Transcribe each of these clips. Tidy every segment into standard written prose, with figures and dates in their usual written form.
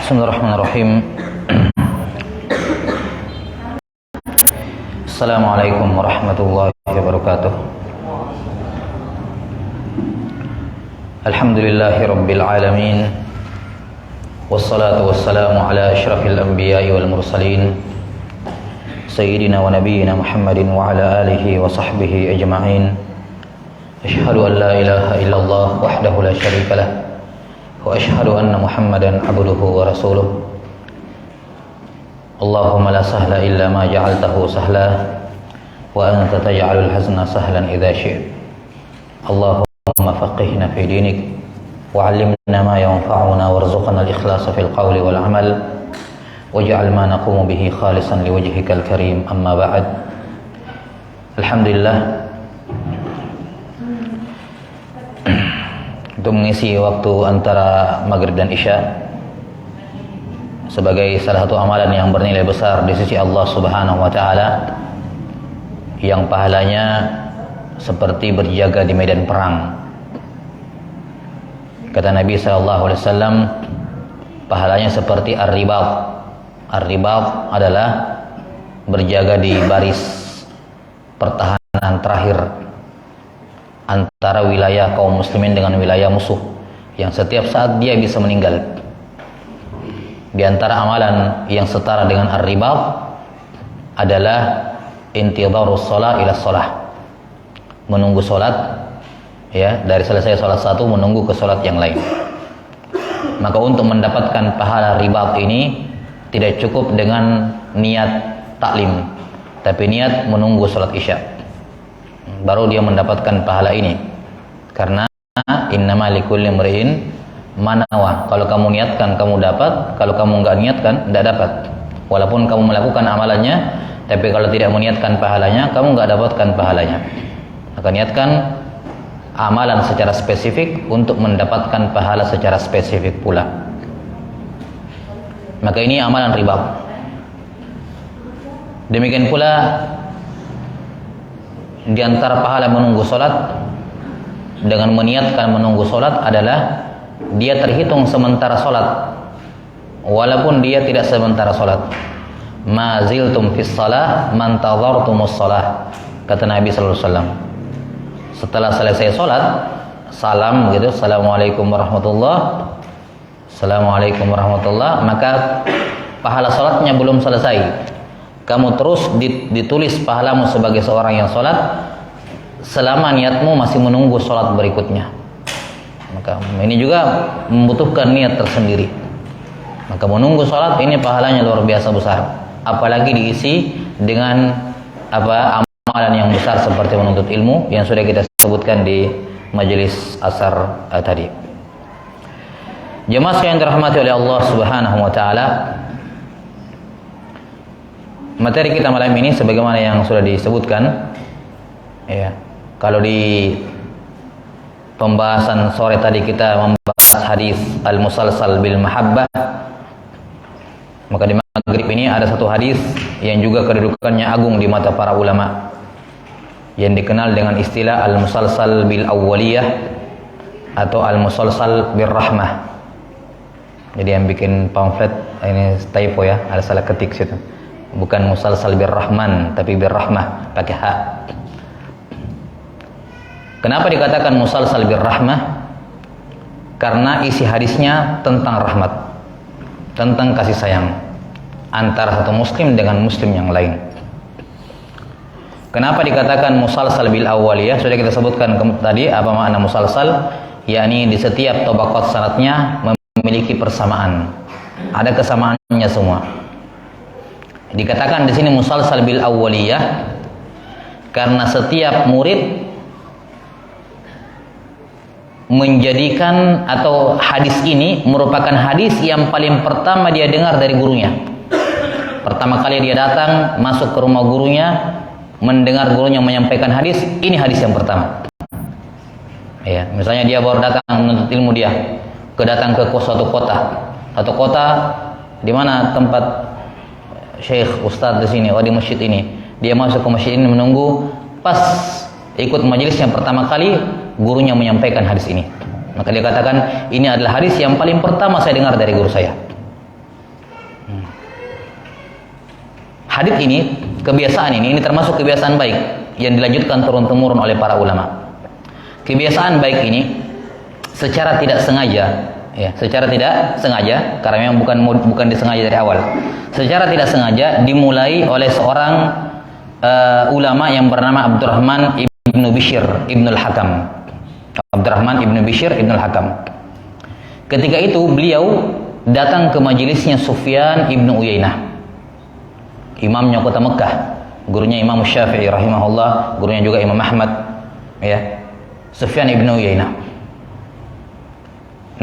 Bismillahirrahmanirrahim. Assalamualaikum warahmatullahi wabarakatuh. Alhamdulillahi rabbil alamin. Wassalatu wassalamu ala asyrafil anbiya'i wal mursalin Sayyidina wa nabiyyina Muhammadin wa ala alihi wa sahbihi ajma'in. Asyhadu an la ilaha illallah wahdahu la syarika lah wa asyhadu anna Muhammadan abduhu wa rasuluh. Allahumma la sahla illa ma ja'altahu sahla wa anta taj'alul hazna sahlan idza syi'ta. Allahumma faqihna fi dinik wa 'allimna ma yanfa'una warzuqna al-ikhlasa fil qawli wal 'amal waj'al ma naqumu bihi khalisan liwajhikal karim. Amma ba'd. Alhamdulillah, untuk mengisi waktu antara maghrib dan isya sebagai salah satu amalan yang bernilai besar di sisi Allah Subhanahu wa taala, yang pahalanya seperti berjaga di medan perang. Kata Nabi sallallahu alaihi wasallam, pahalanya seperti ar-ribat. Ar-ribat adalah berjaga di baris pertahanan terakhir antara wilayah kaum muslimin dengan wilayah musuh, yang setiap saat dia bisa meninggal. Di antara amalan yang setara dengan ar-ribat adalah intidharus shalah ila shalah, menunggu salat, ya, dari selesai salat satu menunggu ke salat yang lain. Maka untuk mendapatkan pahala ribat ini tidak cukup dengan niat taklim, tapi niat menunggu salat isya, baru dia mendapatkan pahala ini. Karena innama likulli imri'in ma nawa. Kalau kamu niatkan kamu dapat, kalau kamu enggak niatkan enggak dapat. Walaupun kamu melakukan amalannya, tapi kalau tidak meniatkan pahalanya, kamu enggak dapatkan pahalanya. Maka niatkan amalan secara spesifik untuk mendapatkan pahala secara spesifik pula. Maka ini amalan riba. Demikian pula di antara pahala menunggu salat dengan meniatkan menunggu salat adalah dia terhitung sementara salat, walaupun dia tidak sementara salat. Ma ziltum fis shalah man tadhartumus shalah, kata Nabi sallallahu alaihi wasallam. Setelah selesai salat, salam gitu, assalamualaikum warahmatullah, assalamualaikum warahmatullah, maka pahala salatnya belum selesai. Kamu terus ditulis pahalamu sebagai seorang yang sholat selama niatmu masih menunggu sholat berikutnya. Maka ini juga membutuhkan niat tersendiri. Maka menunggu sholat ini pahalanya luar biasa besar, apalagi diisi dengan amalan yang besar seperti menuntut ilmu yang sudah kita sebutkan di majelis asar tadi. Jemaah yang dirahmati oleh Allah Subhanahu wa taala, materi kita malam ini sebagaimana yang sudah disebutkan, ya. Kalau di pembahasan sore tadi kita membahas hadis al-musalsal bil mahabbah, maka di maghrib ini ada satu hadis yang juga kedudukannya agung di mata para ulama, yang dikenal dengan istilah al-musalsal bil awwaliyah atau al-musalsal bir rahmah. Jadi yang bikin pamflet ini typo ya, ada salah ketik situ. Bukan musalsal bir rahman, tapi bir rahmah pakai ha. Kenapa dikatakan musalsal bir rahmah? Karena isi hadisnya tentang rahmat, tentang kasih sayang antara satu muslim dengan muslim yang lain. Kenapa dikatakan musalsal bil awwaliyah? Sudah kita sebutkan tadi apa makna musalsal, yakni di setiap tabaqat sanadnya memiliki persamaan, ada kesamaannya semua. Dikatakan di sini musalsal bil awwaliyah karena setiap murid menjadikan atau hadis ini merupakan hadis yang paling pertama dia dengar dari gurunya. Pertama kali dia datang masuk ke rumah gurunya, mendengar gurunya menyampaikan hadis, ini hadis yang pertama. Ya, misalnya dia baru datang menuntut ilmu, dia datang ke suatu kota, di mana tempat Syekh Ustadz di sini, di masjid ini. Dia masuk ke masjid ini menunggu, pas ikut majelis yang pertama kali gurunya menyampaikan hadis ini. Maka dia katakan ini adalah hadis yang paling pertama saya dengar dari guru saya. hadits ini, kebiasaan ini termasuk kebiasaan baik yang dilanjutkan turun-temurun oleh para ulama. Kebiasaan baik ini secara tidak sengaja, ya, secara tidak sengaja, karena memang bukan disengaja dari awal. Secara tidak sengaja dimulai oleh seorang ulama yang bernama Abdurrahman ibnu Bishr ibnul Hakam. Abdurrahman ibnu Bishr ibnul Hakam. Ketika itu beliau datang ke majelisnya Sufyan ibnu Uyainah, imamnya kota Mekah, gurunya Imam Syafi'i rahimahullah, gurunya juga Imam Ahmad, ya, Sufyan ibnu Uyainah.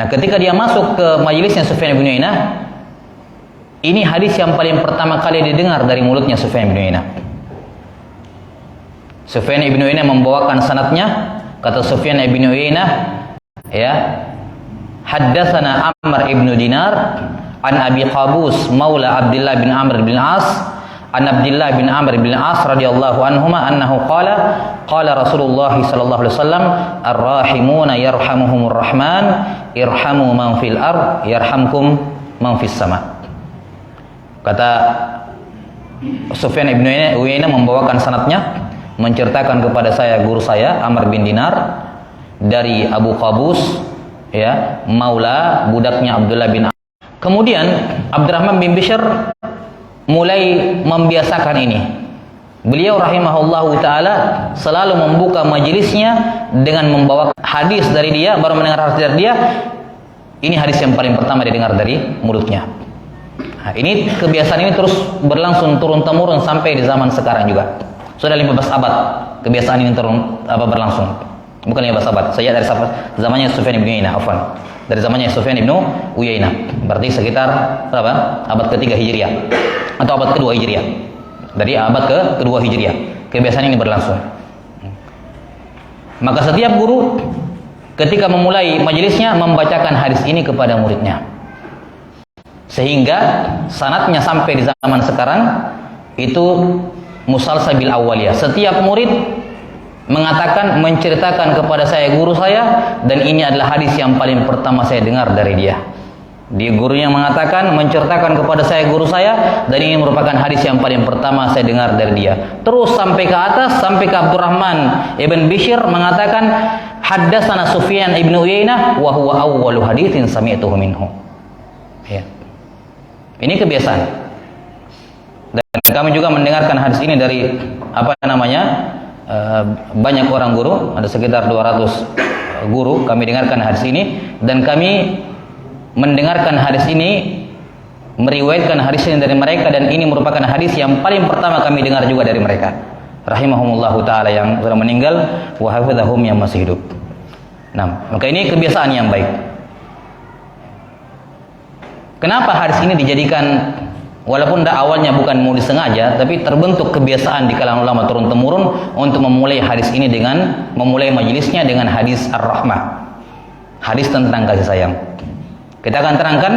Nah, ketika dia masuk ke majelisnya Sufyan ibnu Uyainah, ini hadis yang paling pertama kali didengar dari mulutnya Sufyan ibnu Uyainah. Sufyan ibnu Uyainah membawakan sanadnya, kata Sufyan ibnu Uyainah, ya, haddatsana Amr ibnu Dinar an Abi Qabus maula Abdullah bin Amr bin As an Abdullah bin Amr bin As radhiyallahu anhuma annahu qala Rasulullah sallallahu alaihi wasallam ar-rahimuna yarhamuhumur rahman irhamu man fil ard yarhamkum man fis sama. Kata Sufyan ibnu Uyainah membawakan sanadnya, menceritakan kepada saya guru saya Amr bin Dinar dari Abu Qabus, ya, maula budaknya Abdullah bin Amr. Kemudian Abdurrahman bin Bishr mulai membiasakan ini. Beliau rahimahullahu taala selalu membuka majelisnya dengan membawa hadis dari dia, baru mendengar hadis dari dia. Ini hadis yang paling pertama didengar dari mulutnya. Nah, ini kebiasaan ini terus berlangsung turun-temurun sampai di zaman sekarang juga. Sudah 15 abad kebiasaan ini berlangsung. Bukan 15 abad. Saya dari zamannya Sufyan ibnu Uyainah, afwan. Dari zamannya Sufyan ibnu Uyainah. Berarti sekitar berapa? Abad ketiga Hijriah atau abad kedua Hijriah. Dari abad kedua Hijriah. Kebiasaan ini berlangsung. Maka setiap guru ketika memulai majelisnya membacakan hadis ini kepada muridnya. Sehingga sanadnya sampai di zaman sekarang itu musalsabil awaliyah. Setiap murid mengatakan, menceritakan kepada saya guru saya, dan ini adalah hadis yang paling pertama saya dengar dari dia. Dia gurunya mengatakan, menceritakan kepada saya guru saya, dan ini merupakan hadis yang paling pertama saya dengar dari dia. Terus sampai ke atas, sampai ke Abdurrahman ibn Bishr mengatakan, haddatsana Sufyan ibnu Uyainah wa huwa awwalu haditsin sami'tuhu minhu. Ya. Ini kebiasaan. Dan kami juga mendengarkan hadis ini dari banyak orang guru, ada sekitar 200 guru kami dengarkan hadis ini, dan kami mendengarkan hadis ini, meriwayatkan hadis ini dari mereka, dan ini merupakan hadis yang paling pertama kami dengar juga dari mereka rahimahumullahu taala yang sudah meninggal wa hafizahum yang masih hidup. Nah, maka ini kebiasaan yang baik. Kenapa hadis ini dijadikan, walaupun awalnya bukan mau disengaja, tapi terbentuk kebiasaan di kalangan ulama turun-temurun untuk memulai hadis ini dengan memulai majelisnya dengan hadis ar-rahmah, hadis tentang kasih sayang. Kita akan terangkan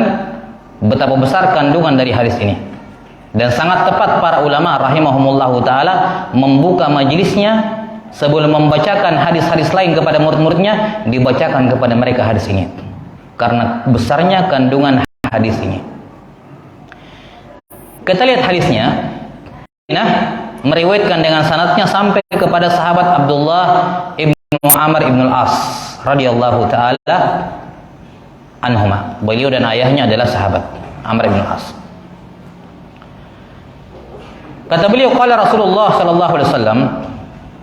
betapa besar kandungan dari hadis ini, dan sangat tepat para ulama rahimahumullahu taala membuka majelisnya sebelum membacakan hadis-hadis lain kepada murid-muridnya, dibacakan kepada mereka hadis ini karena besarnya kandungan hadis ini. Kita lihat hadisnya. Nah, meriwayatkan dengan sanadnya sampai kepada sahabat Abdullah ibnu Amr ibn As radhiyallahu taala anhuma. Beliau dan ayahnya adalah sahabat Amr ibn As. Kata beliau, qala Rasulullah sallallahu alaihi wasallam,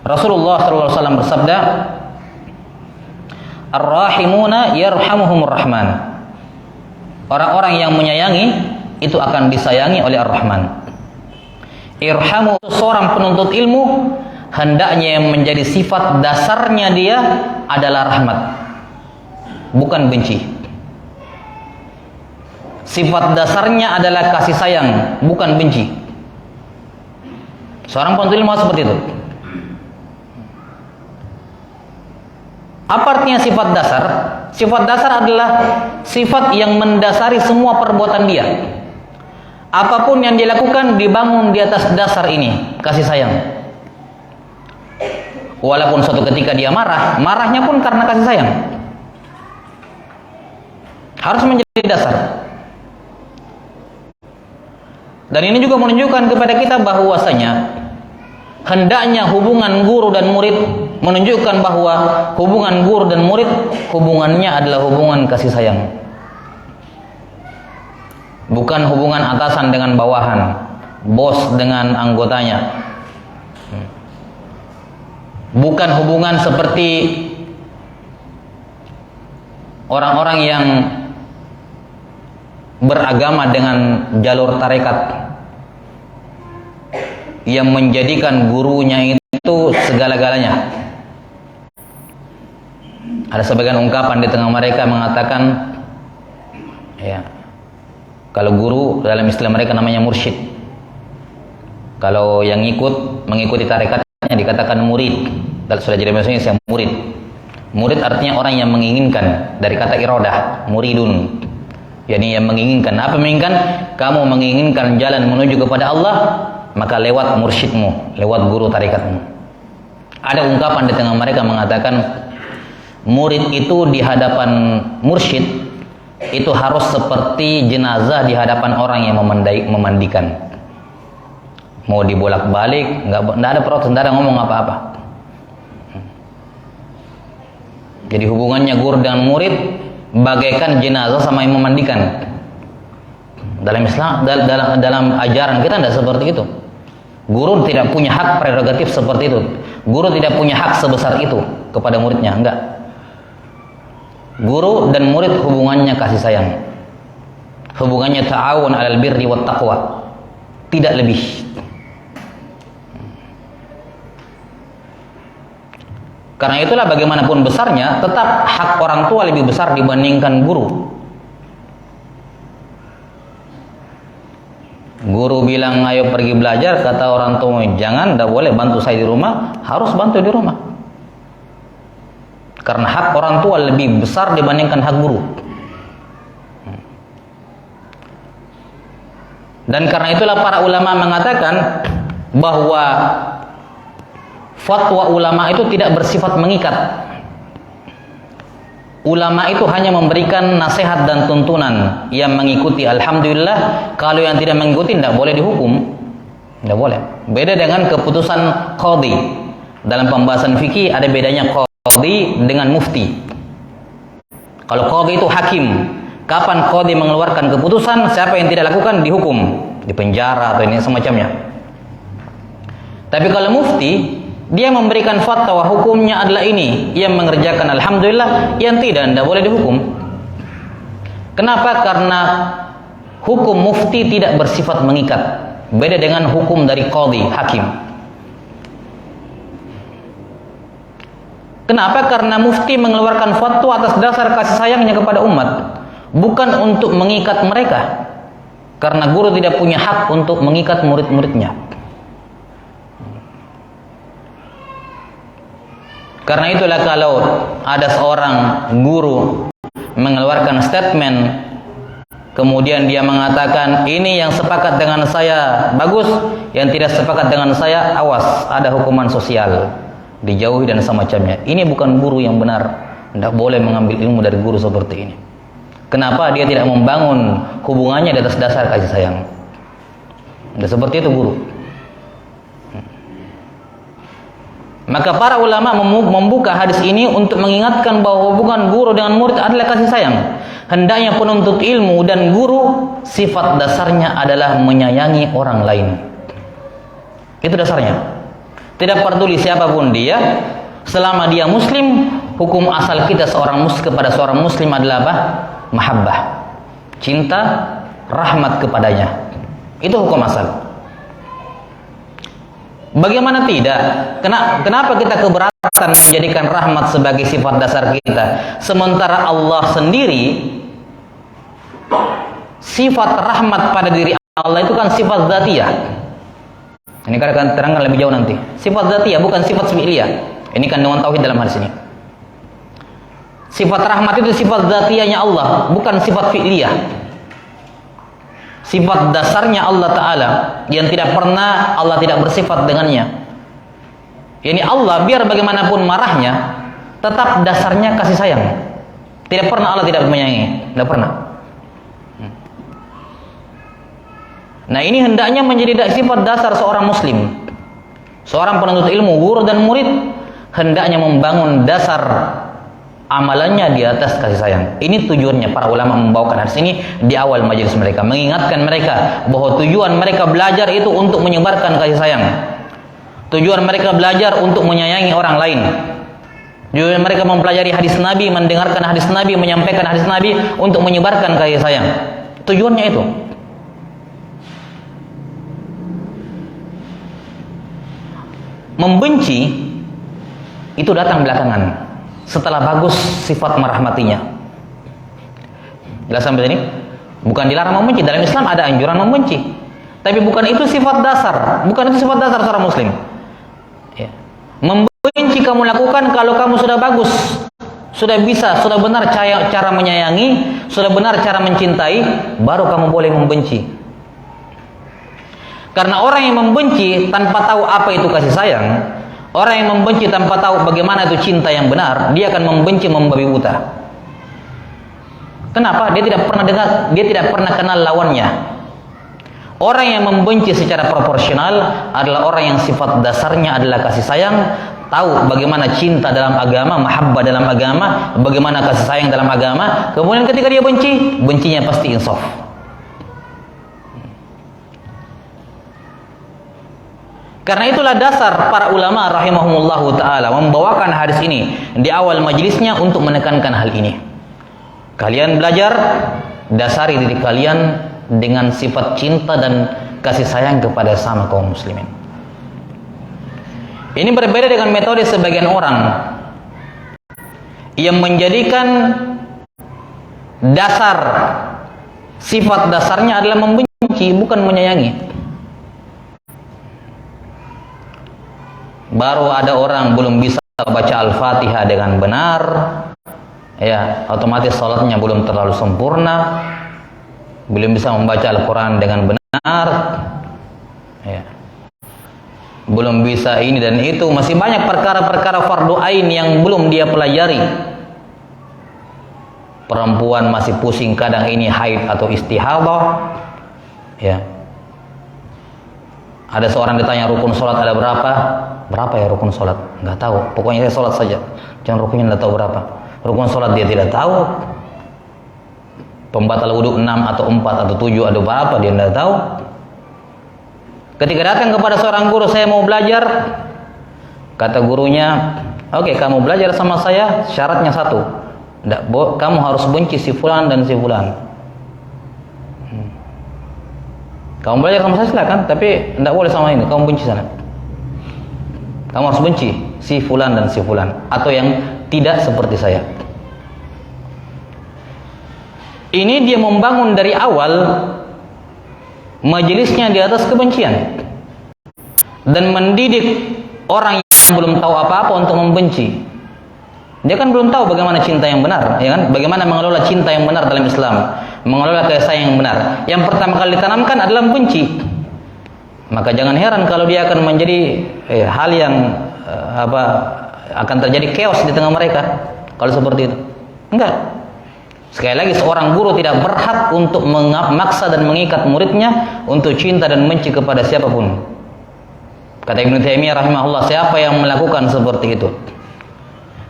Rasulullah sallallahu alaihi wasallam bersabda, ar-rahimuna yarhamuhumur rahman. Orang-orang yang menyayangi itu akan disayangi oleh Ar-Rahman. Irhamu, seorang penuntut ilmu hendaknya yang menjadi sifat dasarnya dia adalah rahmat, bukan benci. Sifat dasarnya adalah kasih sayang, bukan benci. Seorang penuntut ilmu seperti itu. Apa artinya sifat dasar? Sifat dasar adalah sifat yang mendasari semua perbuatan dia. Apapun yang dilakukan dibangun di atas dasar ini, kasih sayang. Walaupun suatu ketika dia marah, marahnya pun karena kasih sayang. Harus menjadi dasar. Dan ini juga menunjukkan kepada kita bahwasanya hendaknya hubungan guru dan murid, menunjukkan bahwa hubungan guru dan murid hubungannya adalah hubungan kasih sayang. Bukan hubungan atasan dengan bawahan, bos dengan anggotanya. Bukan hubungan seperti orang-orang yang beragama dengan jalur tarekat, yang menjadikan gurunya itu segala-galanya. Ada sebagian ungkapan di tengah mereka mengatakan, ya, kalau guru dalam istilah mereka namanya mursyid. Kalau yang mengikuti tarekatnya dikatakan murid. Dan sudah jadi maksudnya saya murid. Murid artinya orang yang menginginkan, dari kata iradah, muridun. Yani yang menginginkan. Apa menginginkan? Kamu menginginkan jalan menuju kepada Allah, maka lewat mursyidmu, lewat guru tarikatmu. Ada ungkapan di tengah mereka mengatakan, murid itu di hadapan mursyid itu harus seperti jenazah di hadapan orang yang memandikan. Mau dibolak-balik, nggak ada protes, nggak ada ngomong apa-apa. Jadi hubungannya guru dengan murid bagaikan jenazah sama yang memandikan. Dalam Islam, dalam ajaran kita tidak seperti itu. Guru tidak punya hak prerogatif seperti itu. Guru tidak punya hak sebesar itu kepada muridnya, enggak. Guru dan murid hubungannya kasih sayang. Hubungannya ta'awun 'alal birri wat taqwa. Tidak lebih. Karena itulah bagaimanapun besarnya, tetap hak orang tua lebih besar dibandingkan guru. Guru bilang ayo pergi belajar, kata orang tua jangan, tidak boleh bantu saya di rumah, harus bantu di rumah. Karena hak orang tua lebih besar dibandingkan hak guru. Dan karena itulah para ulama mengatakan bahwa fatwa ulama itu tidak bersifat mengikat. Ulama itu hanya memberikan nasihat dan tuntunan. Yang mengikuti alhamdulillah, kalau yang tidak mengikuti tidak boleh dihukum. Tidak boleh. Beda dengan keputusan qadhi. Dalam pembahasan fikih ada bedanya qadhi dengan mufti. Kalau qadhi itu hakim. Kapan qadhi mengeluarkan keputusan, siapa yang tidak lakukan dihukum, dipenjara atau ini semacamnya. Tapi kalau mufti, dia memberikan fatwa hukumnya adalah ini, yang mengerjakan alhamdulillah, yang tidak boleh dihukum. Kenapa? Karena hukum mufti tidak bersifat mengikat. Beda dengan hukum dari qadhi, hakim. Kenapa? Karena mufti mengeluarkan fatwa atas dasar kasih sayangnya kepada umat, bukan untuk mengikat mereka. Karena guru tidak punya hak untuk mengikat murid-muridnya. Karena itulah kalau ada seorang guru mengeluarkan statement, kemudian dia mengatakan ini yang sepakat dengan saya bagus, yang tidak sepakat dengan saya awas, ada hukuman sosial, dijauhi dan semacamnya. Ini bukan guru yang benar. Tidak boleh mengambil ilmu dari guru seperti ini. Kenapa? Dia tidak membangun hubungannya di atas dasar kasih sayang. Dan seperti itu guru. Maka para ulama membuka hadis ini untuk mengingatkan bahwa hubungan guru dengan murid adalah kasih sayang. Hendaknya penuntut ilmu dan guru sifat dasarnya adalah menyayangi orang lain. Itu dasarnya. Tidak peduli siapapun dia, selama dia muslim, hukum asal kita kepada seorang muslim adalah apa? Mahabbah. Cinta, rahmat kepadanya. Itu hukum asal. Bagaimana tidak? Kenapa kita keberatan menjadikan rahmat sebagai sifat dasar kita? Sementara Allah sendiri, sifat rahmat pada diri Allah itu kan sifat dzatiyah. Ini kan akan terangkan lebih jauh nanti. Sifat dzatiyah bukan sifat fi'liyah. Ini kandungan tauhid dalam hadis ini. Sifat rahmat itu sifat dzatiyahnya Allah, bukan sifat fi'liyah. Sifat dasarnya Allah Ta'ala yang tidak pernah Allah tidak bersifat dengannya. Ini Allah biar bagaimanapun marahnya, tetap dasarnya kasih sayang. Tidak pernah Allah tidak menyayangi, tidak pernah. Nah, ini hendaknya menjadi sifat dasar seorang muslim. Seorang penuntut ilmu, guru dan murid hendaknya membangun dasar amalannya di atas kasih sayang. Ini tujuannya para ulama membawakan hadis ini di awal majelis mereka, mengingatkan mereka bahwa tujuan mereka belajar itu untuk menyebarkan kasih sayang. Tujuan mereka belajar untuk menyayangi orang lain. Tujuan mereka mempelajari hadis Nabi, mendengarkan hadis Nabi, menyampaikan hadis Nabi untuk menyebarkan kasih sayang. Tujuannya itu. Membenci itu datang belakangan, setelah bagus sifat merahmatinya. Jelas sampai sini? Bukan dilarang membenci. Dalam Islam ada anjuran membenci, tapi bukan itu sifat dasar. Bukan itu sifat dasar seorang muslim. Ya. Membenci kamu lakukan kalau kamu sudah bagus, sudah bisa, sudah benar cara menyayangi, sudah benar cara mencintai, baru kamu boleh membenci. Karena orang yang membenci tanpa tahu apa itu kasih sayang, orang yang membenci tanpa tahu bagaimana itu cinta yang benar, dia akan membenci membabi buta. Kenapa? Dia tidak pernah dengar, dia tidak pernah kenal lawannya. Orang yang membenci secara proporsional adalah orang yang sifat dasarnya adalah kasih sayang, tahu bagaimana cinta dalam agama, mahabbah dalam agama, bagaimana kasih sayang dalam agama. Kemudian ketika dia benci, bencinya pasti insaf. Karena itulah dasar para ulama rahimahumullahu ta'ala membawakan hadis ini di awal majelisnya untuk menekankan hal ini. Kalian belajar, dasari diri kalian dengan sifat cinta dan kasih sayang kepada sama kaum muslimin. Ini berbeda dengan metode sebagian orang yang menjadikan dasar, sifat dasarnya adalah membenci, bukan menyayangi. Baru ada orang belum bisa baca Al-Fatihah dengan benar, ya, otomatis salatnya belum terlalu sempurna, belum bisa membaca Al-Quran dengan benar, ya, belum bisa ini dan itu, masih banyak perkara-perkara fardu ain yang belum dia pelajari. Perempuan masih pusing kadang ini haid atau istihadah, ya. Ada seorang ditanya rukun sholat ada berapa? Berapa ya rukun sholat? Nggak tahu. Pokoknya saya sholat saja. Jangan rukunnya nggak tahu berapa. Rukun sholat dia tidak tahu. Pembatal wudhu 6 atau 4 atau 7 atau berapa dia nggak tahu. Ketika datang kepada seorang guru, saya mau belajar. Kata gurunya, oke, kamu belajar sama saya, syaratnya satu. Kamu harus benci si fulan dan si fulan. Kamu belajar sama saya silakan, tapi tidak boleh sama ini. Kamu benci sana. Kamu harus benci si fulan dan si fulan, atau yang tidak seperti saya. Ini dia membangun dari awal majelisnya di atas kebencian dan mendidik orang yang belum tahu apa-apa untuk membenci. Dia kan belum tahu bagaimana cinta yang benar, ya kan? Bagaimana mengelola cinta yang benar dalam Islam, mengelola kasih sayang yang benar. Yang pertama kali ditanamkan adalah benci. Maka jangan heran kalau dia akan menjadi hal yang akan terjadi chaos di tengah mereka kalau seperti itu. Enggak. Sekali lagi, seorang guru tidak berhak untuk memaksa dan mengikat muridnya untuk cinta dan benci kepada siapapun. Kata Ibnu Taimiyah rahimahullah, siapa yang melakukan seperti itu?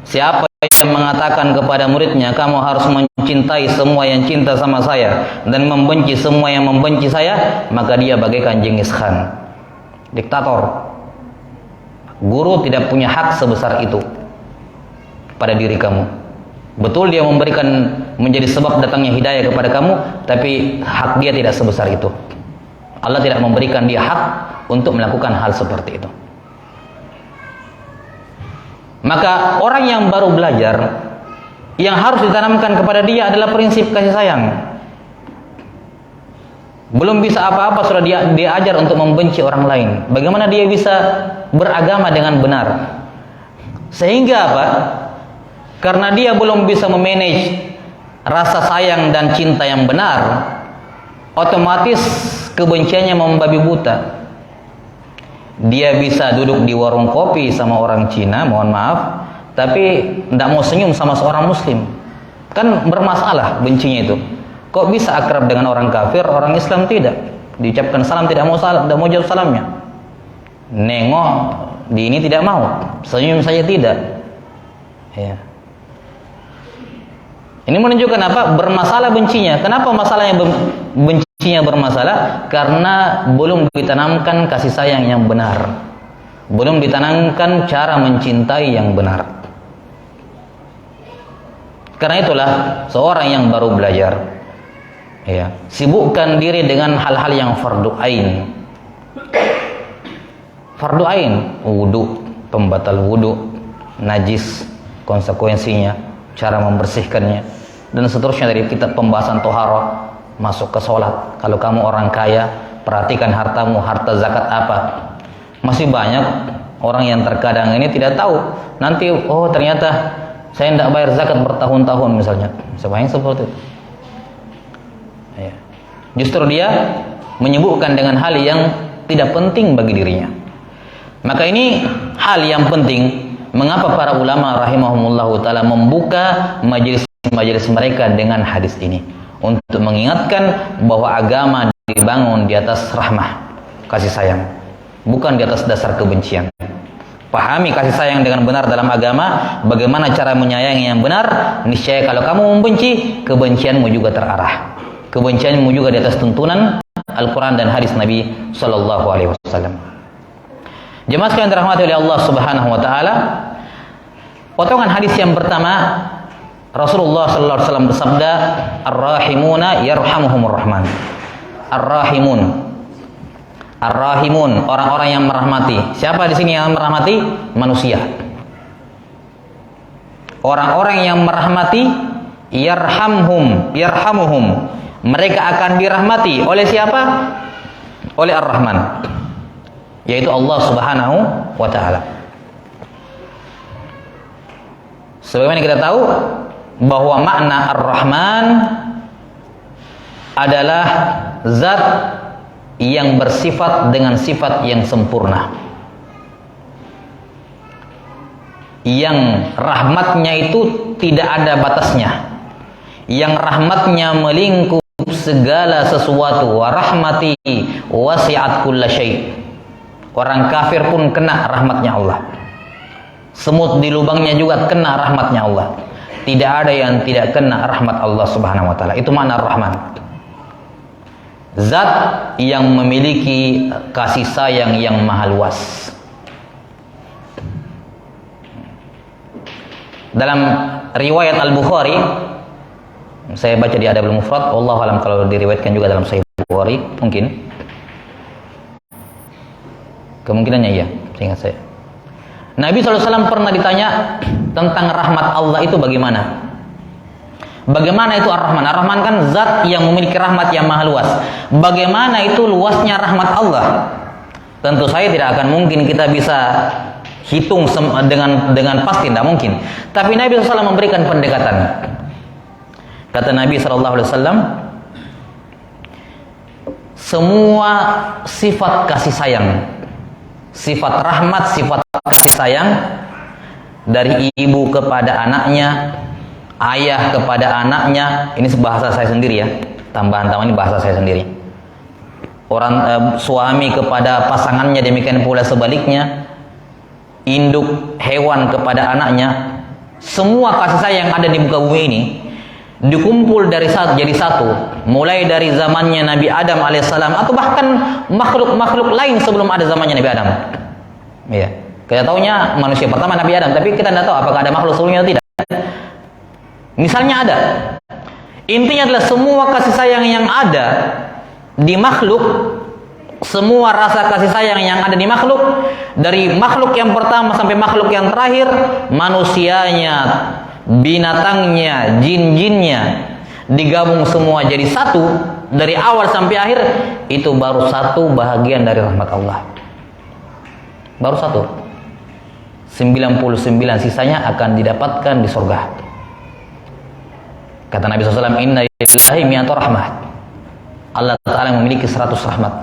Siapa yang mengatakan kepada muridnya, kamu harus mencintai semua yang cinta sama saya dan membenci semua yang membenci saya, maka dia bagaikan Genghis Khan, diktator. Guru tidak punya hak sebesar itu pada diri kamu. Betul dia memberikan, menjadi sebab datangnya hidayah kepada kamu, tapi hak dia tidak sebesar itu. Allah tidak memberikan dia hak untuk melakukan hal seperti itu. Maka orang yang baru belajar, yang harus ditanamkan kepada dia adalah prinsip kasih sayang. Belum bisa apa-apa sudah dia diajar untuk membenci orang lain. Bagaimana dia bisa beragama dengan benar? Sehingga apa? Karena dia belum bisa memanage rasa sayang dan cinta yang benar, otomatis kebenciannya membabi buta. Dia bisa duduk di warung kopi sama orang Cina, mohon maaf, tapi tidak mau senyum sama seorang muslim. Kan bermasalah bencinya itu. Kok bisa akrab dengan orang kafir, orang Islam tidak? Diucapkan salam tidak mau jawab salamnya. Nengok di ini tidak mau, senyum saja tidak. Ya. Ini menunjukkan apa? Bermasalah bencinya. Kenapa masalahnya bencinya bermasalah? Karena belum ditanamkan kasih sayang yang benar. Belum ditanamkan cara mencintai yang benar. Karena itulah seorang yang baru belajar, ya, sibukkan diri dengan hal-hal yang fardu ain. Fardu ain, wudu, pembatal wudu, najis, konsekuensinya, cara membersihkannya, dan seterusnya dari kitab pembahasan toharoh, masuk ke sholat. Kalau kamu orang kaya, perhatikan hartamu, harta zakat apa. Masih banyak orang yang terkadang ini tidak tahu. Nanti, oh ternyata saya tidak bayar zakat bertahun-tahun misalnya. Sebanyak seperti itu. Ya. Justru dia menyibukkan dengan hal yang tidak penting bagi dirinya. Maka ini hal yang penting. Mengapa para ulama rahimahumullahu ta'ala membuka majelis mereka dengan hadis ini? Untuk mengingatkan bahwa agama dibangun di atas rahmah, kasih sayang, bukan di atas dasar kebencian. Pahami kasih sayang dengan benar dalam agama. Bagaimana cara menyayangi yang benar? Niscaya kalau kamu membenci, kebencianmu juga terarah. Kebencianmu juga di atas tuntunan Al-Quran dan hadis Nabi Sallallahu Alaihi Wasallam. Jemaah sekalian dirahmati oleh Allah Subhanahu Wa Taala. Potongan hadis yang pertama, Rasulullah Sallallahu Alaihi Wasallam bersabda, "Ar-rahimuna yarhamuhumur rahman." Ar-rahimun. Ar-rahimun, orang-orang yang merahmati. Siapa di sini yang merahmati? Manusia. Orang-orang yang merahmati, yarhamuhum. Mereka akan dirahmati oleh siapa? Oleh Ar-Rahman, yaitu Allah Subhanahu wa taala. Sebagaimana kita tahu bahwa makna Ar-Rahman adalah zat yang bersifat dengan sifat yang sempurna, yang rahmatnya itu tidak ada batasnya, yang rahmatnya melingkup segala sesuatu. Wa rahmati wasi'at kulla syai'. Orang kafir pun kena rahmatnya Allah. Semut di lubangnya juga kena rahmatnya Allah. Tidak ada yang tidak kena rahmat Allah Subhanahu wa taala. Itu makna Ar-Rahman. Zat yang memiliki kasih sayang yang maha luas. Dalam riwayat Al-Bukhari, saya baca di Adabul Mufrad, wallahu alam kalau diriwayatkan juga dalam Sahih Bukhari, mungkin. Kemungkinannya iya, seingat saya. Nabi SAW pernah ditanya tentang rahmat Allah itu bagaimana. Bagaimana itu Ar-Rahman? Ar-Rahman kan zat yang memiliki rahmat yang maha luas. Bagaimana itu luasnya rahmat Allah? Tentu saya tidak akan mungkin kita bisa hitung dengan pasti, tidak mungkin. Tapi Nabi SAW memberikan pendekatan. Kata Nabi SAW, semua sifat kasih sayang, sifat rahmat, sifat kasih sayang, dari ibu kepada anaknya, ayah kepada anaknya, ini bahasa saya sendiri ya, tambahan-tambahan ini bahasa saya sendiri. Orang suami kepada pasangannya, demikian pula sebaliknya, induk hewan kepada anaknya. Semua kasih sayang yang ada di muka bumi ini dikumpul dari jadi satu, mulai dari zamannya Nabi Adam alaihissalam atau bahkan makhluk-makhluk lain sebelum ada zamannya Nabi Adam. Ya, kita taunya manusia pertama Nabi Adam, tapi kita tidak tahu apakah ada makhluk sebelumnya atau tidak. Misalnya ada. Intinya adalah semua kasih sayang yang ada di makhluk, semua rasa kasih sayang yang ada di makhluk, dari makhluk yang pertama sampai makhluk yang terakhir, manusianya, binatangnya, jin-jinnya, digabung semua jadi satu, dari awal sampai akhir, itu baru satu bahagian dari rahmat Allah. Baru satu. 99 sisanya akan didapatkan di surga. Kata Nabi SAW, inna lillahi mi'atu rahmah. Allah Ta'ala memiliki 100 rahmat.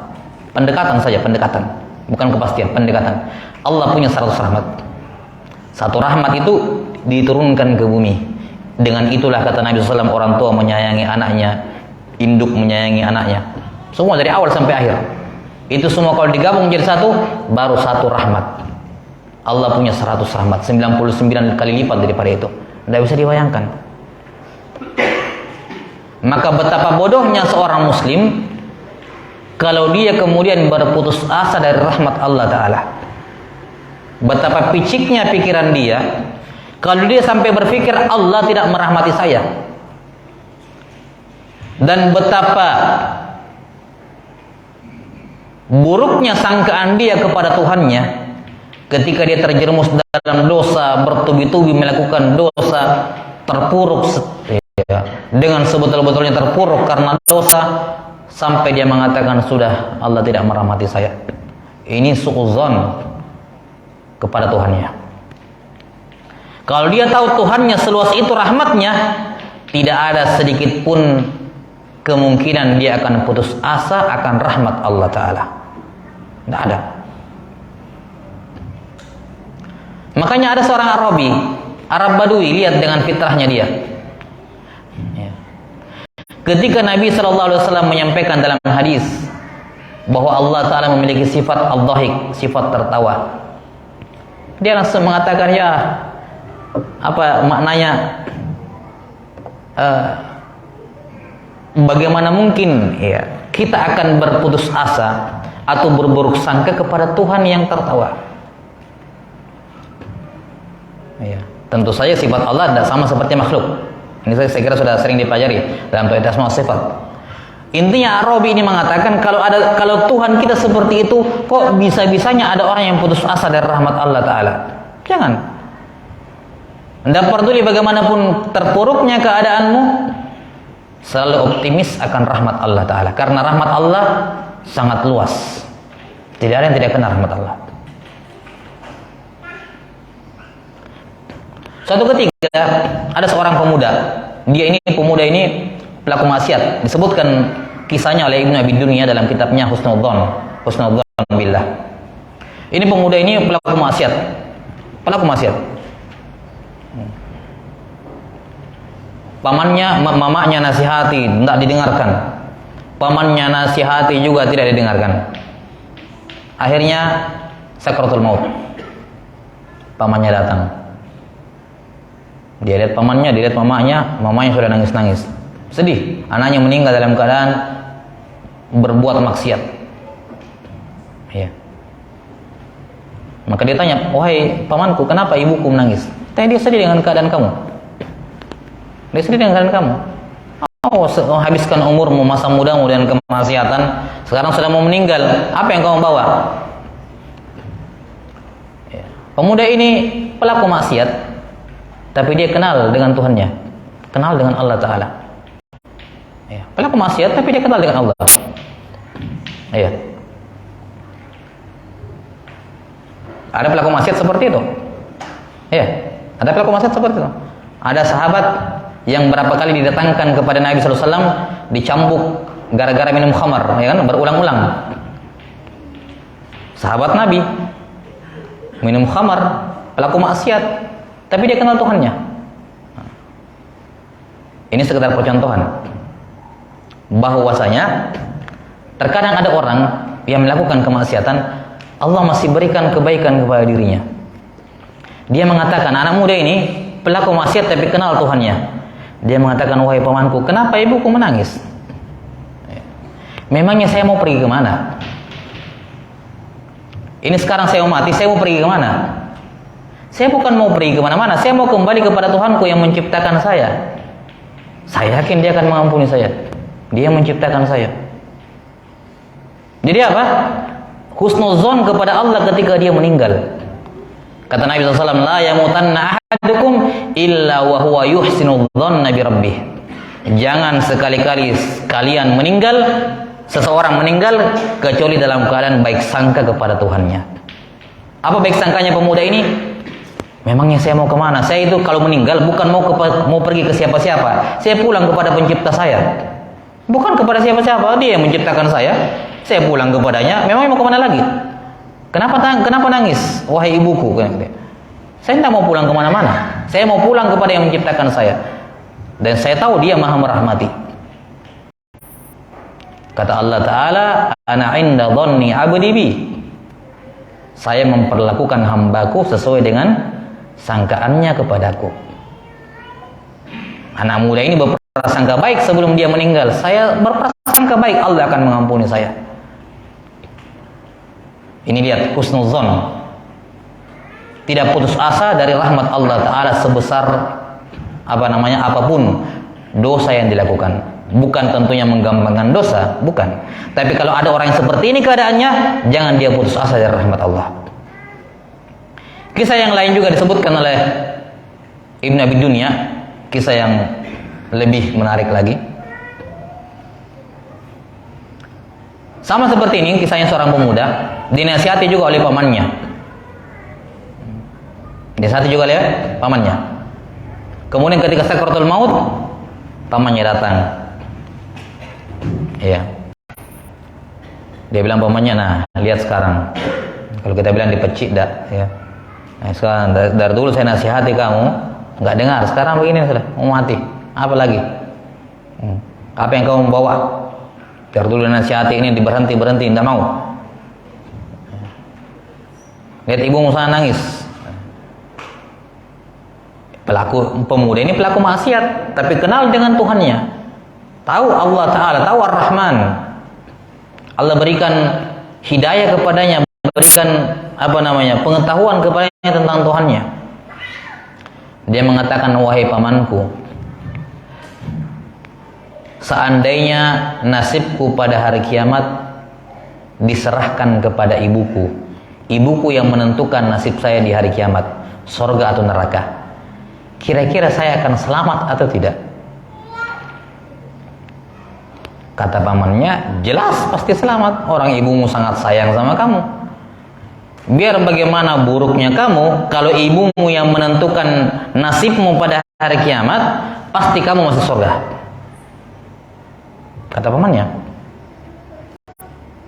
Pendekatan saja, pendekatan. Bukan kepastian, pendekatan. Allah punya 100 rahmat. Satu rahmat itu diturunkan ke bumi. Dengan itulah kata Nabi SAW, orang tua menyayangi anaknya, induk menyayangi anaknya. Semua dari awal sampai akhir. Itu semua kalau digabung jadi satu, baru satu rahmat. Allah punya 100 rahmat, 99 kali lipat daripada itu. Tidak bisa dibayangkan. Maka betapa bodohnya seorang muslim kalau dia kemudian berputus asa dari rahmat Allah Ta'ala. Betapa piciknya pikiran dia kalau dia sampai berpikir Allah tidak merahmati saya. Dan betapa buruknya sangkaan dia kepada Tuhannya ketika dia terjerumus dalam dosa, bertubi-tubi melakukan dosa, terpuruk dengan sebetul-betulnya terpuruk karena dosa, sampai dia mengatakan sudah Allah tidak merahmati saya. Ini suudzon kepada Tuhannya. Kalau dia tahu Tuhannya seluas itu rahmatnya, tidak ada sedikit pun kemungkinan dia akan putus asa akan rahmat Allah Ta'ala. Tidak ada. Makanya ada seorang Arab Badui, lihat dengan fitrahnya dia. Ketika Nabi SAW menyampaikan dalam hadis bahwa Allah Ta'ala memiliki sifat al-dhahik, sifat tertawa, dia langsung mengatakan, ya apa maknanya, bagaimana mungkin ya kita akan berputus asa atau berburuk sangka kepada Tuhan yang tertawa. Ya, tentu saja sifat Allah tidak sama seperti makhluk. Ini saya kira sudah sering dipelajari dalam Tauhid Asma wa Sifat. Intinya Arabi ini mengatakan kalau Tuhan kita seperti itu, kok bisa-bisanya ada orang yang putus asa dari rahmat Allah Ta'ala? Jangan. Tidak peduli bagaimanapun terpuruknya keadaanmu, selalu optimis akan rahmat Allah Ta'ala. Karena rahmat Allah sangat luas. Tidak ada yang tidak kenal rahmat Allah. Suatu ketika ada seorang pemuda. Pemuda ini pelaku maksiat. Disebutkan kisahnya oleh Ibnu Abi Dunya dalam kitabnya Husnul Dzan billah. Ini pemuda ini pelaku maksiat. Mamanya nasihati, tidak didengarkan. Pamannya nasihati juga tidak didengarkan. Akhirnya sakratul maut. Pamannya datang. Dia lihat pamannya, dia lihat mamanya sudah nangis-nangis. Sedih, anaknya meninggal dalam keadaan berbuat maksiat. Ya. Maka dia tanya, wahai pamanku, kenapa ibuku menangis? Tanya, dia sedih dengan keadaan kamu. Dia sedih dengan keadaan kamu. Oh, habiskan umurmu, masa mudamu dengan kemaksiatan, sekarang sudah mau meninggal. Apa yang kamu bawa? Ya. Pemuda ini pelaku maksiat, tapi dia kenal dengan Tuhannya, kenal dengan Allah Ta'ala. Ya. Pelaku maksiat, tapi dia kenal dengan Allah. Ya. Ada pelaku maksiat seperti itu. Ya. Ada pelaku maksiat seperti itu. Ada sahabat yang berapa kali didatangkan kepada Nabi SAW, dicambuk gara-gara minum khamar, ya kan, berulang-ulang. Sahabat Nabi minum khamar, pelaku maksiat, tapi dia kenal Tuhannya. Ini sekedar percontohan bahwasanya terkadang ada orang yang melakukan kemaksiatan, Allah masih berikan kebaikan kepada dirinya. Dia mengatakan, anak muda ini pelaku maksiat tapi kenal Tuhannya. Dia mengatakan, wahai pamanku, kenapa ibuku menangis? Memangnya saya mau pergi kemana? Ini sekarang saya mau mati, saya mau pergi kemana? Saya bukan mau pergi kemana-mana, saya mau kembali kepada Tuhanku yang menciptakan saya. Saya yakin dia akan mengampuni saya. Dia menciptakan saya. Jadi apa? Husnuzon kepada Allah ketika dia meninggal. Kata Nabi SAW, la yamutanna ahadukum illa wa huwa yuhsinu dhanna bi rabbih. Jangan sekali-kali kalian meninggal, seseorang meninggal kecuali dalam keadaan baik sangka kepada Tuhannya. Apa baik sangkanya pemuda ini? Memangnya saya mau kemana? Saya itu kalau meninggal bukan mau pergi ke siapa-siapa. Saya pulang kepada pencipta saya. Bukan kepada siapa-siapa, dia yang menciptakan saya. Saya pulang kepadanya. Memangnya mau kemana lagi? Kenapa nangis? Wahai ibuku. Saya tidak mau pulang kemana-mana. Saya mau pulang kepada yang menciptakan saya. Dan saya tahu dia maha merahmati. Kata Allah Ta'ala, ana inda dhanni abdi bi. Saya memperlakukan hambaku sesuai dengan sangkaannya kepadaku. Anak muda ini berprasangka baik sebelum dia meninggal. Saya berprasangka baik, Allah akan mengampuni saya. Ini lihat, husnuzon. Tidak putus asa dari rahmat Allah Ta'ala sebesar apapun dosa yang dilakukan. Bukan tentunya menggampangkan dosa, bukan. Tapi kalau ada orang yang seperti ini keadaannya, jangan dia putus asa dari rahmat Allah. Kisah yang lain juga disebutkan oleh Ibn Abi Dunya, kisah yang lebih menarik lagi. Sama seperti ini, kisahnya seorang pemuda dinasihati juga oleh pamannya. Dinasihati juga oleh pamannya. Kemudian ketika sakaratul maut, pamannya datang. Iya. Dia bilang pamannya, nah lihat sekarang. Kalau kita bilang dipecik dah, ya. Nah, sekarang dari dulu saya nasihati kamu, nggak dengar. Sekarang begini sudah, mau mati. Apa lagi? Apa yang kamu bawa? Dari dulu nasihati ini berhenti, tidak mau. Lihat ibumu sana nangis. Pemuda ini pelaku maksiat, tapi kenal dengan Tuhannya. Tahu Allah Ta'ala, tahu Ar-Rahman. Allah berikan hidayah kepadanya, berikan pengetahuan kepadanya tentang Tuhannya. Dia mengatakan, wahai pamanku, seandainya nasibku pada hari kiamat diserahkan kepada ibuku, ibuku yang menentukan nasib saya di hari kiamat, surga atau neraka, kira-kira saya akan selamat atau tidak? Kata pamannya, jelas pasti selamat. Orang ibumu sangat sayang sama kamu. Biar bagaimana buruknya kamu, kalau ibumu yang menentukan nasibmu pada hari kiamat, pasti kamu masuk surga. Kata pamannya.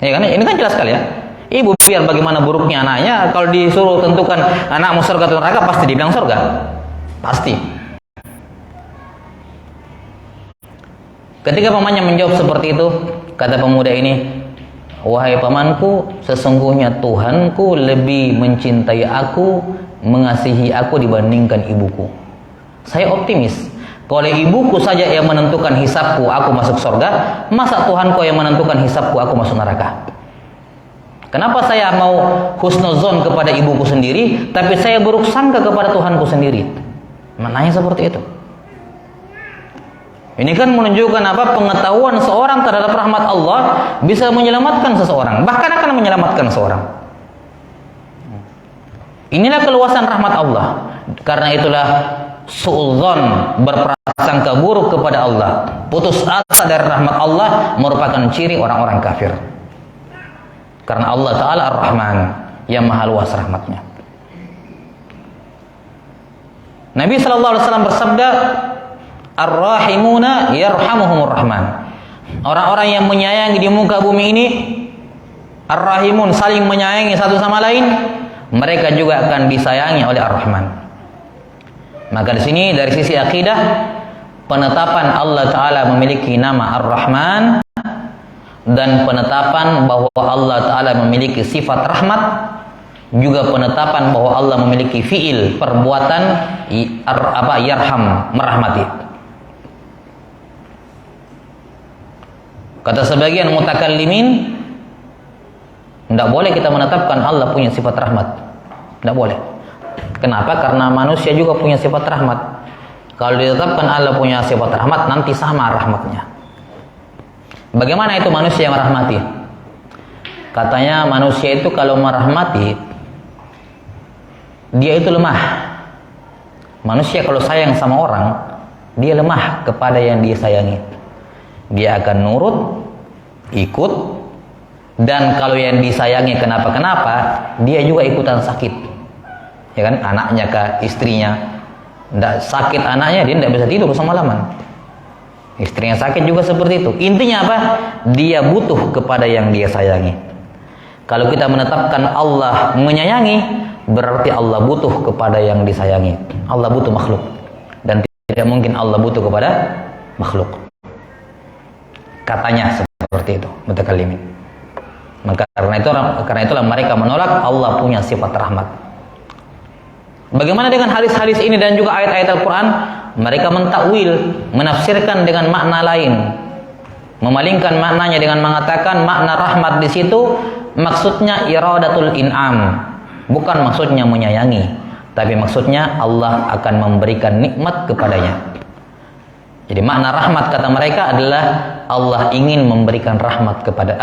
Ya kan? Ini kan jelas sekali ya. Ibu biar bagaimana buruknya anaknya, kalau disuruh tentukan anakmu surga atau neraka, pasti dibilang surga. Pasti. Ketika pamannya menjawab seperti itu, kata pemuda ini, wahai pamanku, sesungguhnya Tuhanku lebih mencintai aku, mengasihi aku dibandingkan ibuku. Saya optimis. Kalau ibuku saja yang menentukan hisabku, aku masuk surga, masa Tuhanku yang menentukan hisabku, aku masuk neraka? Kenapa saya mau husnuzon kepada ibuku sendiri, tapi saya buruk sangka kepada Tuhanku sendiri? Maknanya seperti itu. Ini kan menunjukkan pengetahuan seorang terhadap rahmat Allah bisa menyelamatkan seseorang, bahkan akan menyelamatkan seorang. Inilah keluasan rahmat Allah. Karena itulah suudzon, berprasangka buruk kepada Allah, putus asa dari rahmat Allah, merupakan ciri orang-orang kafir. Karena Allah Ta'ala Ar-Rahman, yang maha luas rahmatnya. Nabi SAW bersabda, Ar-Rahimuna yarhamuhumur Rahman. Orang-orang yang menyayangi di muka bumi ini, Ar-Rahimun, saling menyayangi satu sama lain, mereka juga akan disayangi oleh Ar-Rahman. Maka di sini dari sisi akidah, penetapan Allah Ta'ala memiliki nama Ar-Rahman, dan penetapan bahwa Allah Ta'ala memiliki sifat rahmat, juga penetapan bahwa Allah memiliki fiil, perbuatan yarham, merahmati. Kata sebagian mutakallimin, tidak boleh kita menetapkan Allah punya sifat rahmat. Tidak boleh. Kenapa? Karena manusia juga punya sifat rahmat. Kalau ditetapkan Allah punya sifat rahmat, nanti sama rahmatnya. Bagaimana itu manusia yang merahmati? Katanya manusia itu kalau merahmati, dia itu lemah. Manusia kalau sayang sama orang, dia lemah kepada yang dia sayangi. Dia akan nurut, ikut, dan kalau yang disayangi kenapa-kenapa, dia juga ikutan sakit. Ya kan, anaknya kah, istrinya, tidak sakit anaknya, dia tidak bisa tidur semalaman. Istrinya sakit juga seperti itu. Intinya apa? Dia butuh kepada yang dia sayangi. Kalau kita menetapkan Allah menyayangi, berarti Allah butuh kepada yang disayangi. Allah butuh makhluk, dan tidak mungkin Allah butuh kepada makhluk. Katanya seperti seperti itu, mutakallimin. Maka karena itulah mereka menolak Allah punya sifat rahmat. Bagaimana dengan hadis-hadis ini dan juga ayat-ayat Al-Quran? Mereka mentakwil, menafsirkan dengan makna lain, memalingkan maknanya dengan mengatakan makna rahmat di situ maksudnya iradatul in'am, bukan maksudnya menyayangi, tapi maksudnya Allah akan memberikan nikmat kepadanya. Jadi makna rahmat kata mereka adalah Allah ingin memberikan rahmat kepada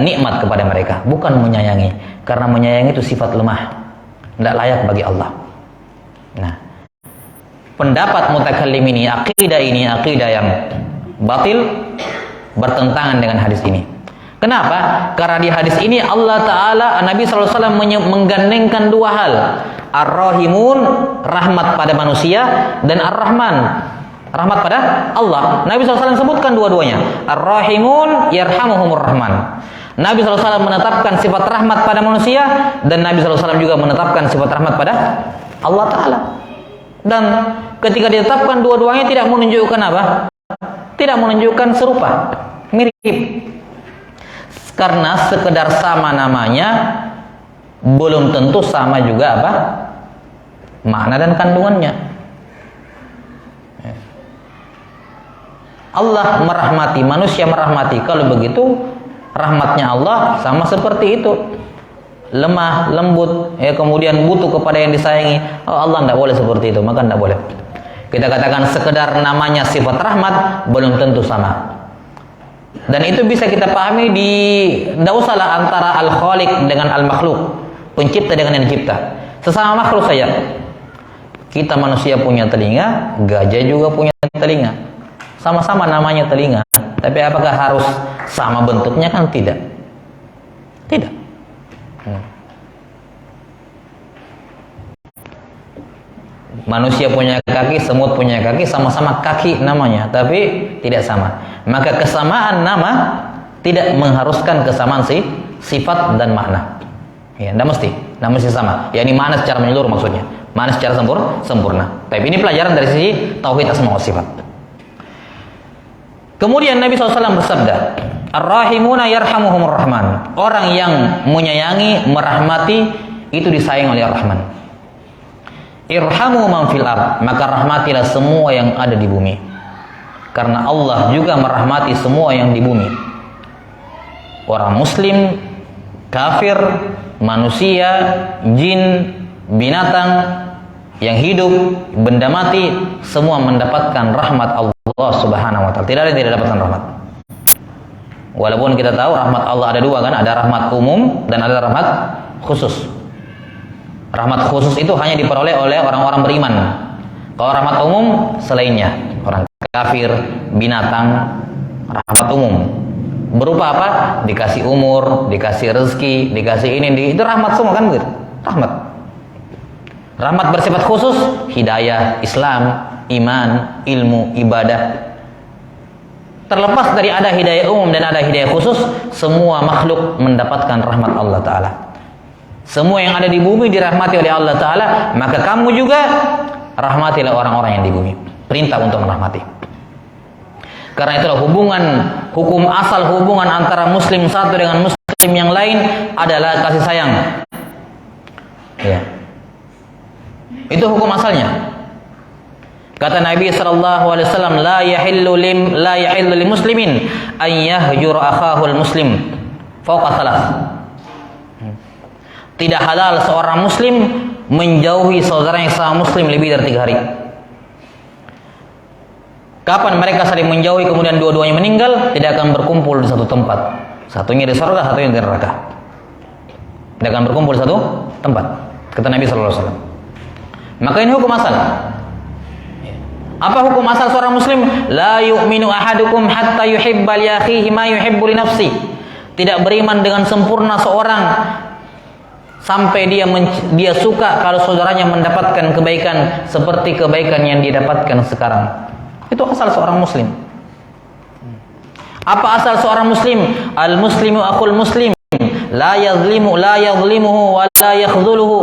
nikmat kepada mereka, bukan menyayangi. Karena menyayangi itu sifat lemah, tidak layak bagi Allah. Nah, pendapat mutakallim ini, akidah yang batil, bertentangan dengan hadis ini. Kenapa? Karena di hadis ini Allah Ta'ala, Nabi SAW menggandengkan dua hal. Ar-Rahimun, rahmat pada manusia, dan Ar-Rahman, rahmat pada Allah. Nabi SAW sebutkan dua-duanya. Ar-Rahimun yarhamuhumur Rahman. Nabi SAW menetapkan sifat rahmat pada manusia, dan Nabi SAW juga menetapkan sifat rahmat pada Allah Ta'ala. Dan ketika ditetapkan dua-duanya tidak menunjukkan apa? Tidak menunjukkan serupa, mirip. Karena sekedar sama namanya belum tentu sama juga apa? Makna dan kandungannya. Allah merahmati, manusia merahmati. Kalau begitu rahmatnya Allah sama seperti itu, lemah, lembut, kemudian butuh kepada yang disayangi. Allah tidak boleh seperti itu, maka tidak boleh. Kita katakan sekedar namanya sifat rahmat belum tentu sama. Dan itu bisa kita pahami tidak usahlah antara al-khaliq dengan al-makhluk, pencipta dengan yang dicipta. Sesama makhluk saja. Kita manusia punya telinga, gajah juga punya telinga. Sama-sama namanya telinga, tapi apakah harus sama bentuknya? Kan tidak. Tidak. Manusia punya kaki, semut punya kaki, sama-sama kaki namanya, tapi tidak sama. Maka kesamaan nama tidak mengharuskan kesamaan sifat dan makna. Ya, tidak mesti sama. Ya, ini makna secara menyeluruh maksudnya, makna secara sempurna. Tapi ini pelajaran dari sisi tauhid asma wa sifat. Kemudian Nabi SAW bersabda, Ar-Rahimuna yarhamuhumur Rahman. Orang yang menyayangi, merahmati, itu disayang oleh Ar-Rahman. Irhamu man fil ard, maka rahmatilah semua yang ada di bumi. Karena Allah juga merahmati semua yang di bumi. Orang muslim, kafir, manusia, jin, binatang yang hidup, benda mati, semua mendapatkan rahmat Allah Subhanahu wa taala. Tidak ada yang tidak dapatkan rahmat. Walaupun kita tahu rahmat Allah ada dua kan, ada rahmat umum dan ada rahmat khusus. Rahmat khusus itu hanya diperoleh oleh orang-orang beriman. Kalau rahmat umum selainnya, orang kafir, binatang, rahmat umum. Berupa apa? Dikasih umur, dikasih rezeki, dikasih ini, itu rahmat semua kan begitu. Rahmat. Rahmat bersifat khusus, hidayah, Islam, iman, ilmu, ibadah. Terlepas dari ada hidayah umum dan ada hidayah khusus, semua makhluk mendapatkan rahmat Allah Ta'ala. Semua yang ada di bumi dirahmati oleh Allah Ta'ala, maka kamu juga rahmatilah orang-orang yang di bumi. Perintah untuk merahmati. Karena itulah hukum asal hubungan antara muslim satu dengan muslim yang lain adalah kasih sayang. Ya. Itu hukum asalnya. Kata Nabi SAW, la yahillu li muslimin an yahjura akhahul muslim fawqa salas. Tidak halal seorang muslim menjauhi saudara yang sama muslim lebih dari 3 hari. Kapan mereka saling menjauhi kemudian dua-duanya meninggal, tidak akan berkumpul di satu tempat. Satunya di surga, satunya di neraka. Tidak akan berkumpul di satu tempat. Kata Nabi SAW. Maka ini hukum asal. Apa hukum asal seorang muslim? La yu'minu ahadukum hatta yuhibba li akhihi ma yuhibbu li nafsi. Tidak beriman dengan sempurna seorang sampai dia suka kalau saudaranya mendapatkan kebaikan seperti kebaikan yang didapatkan sekarang. Itu asal seorang muslim. Apa asal seorang muslim? Al muslimu akhul muslim, la yadhlimuhu wa la yakhdhuluhu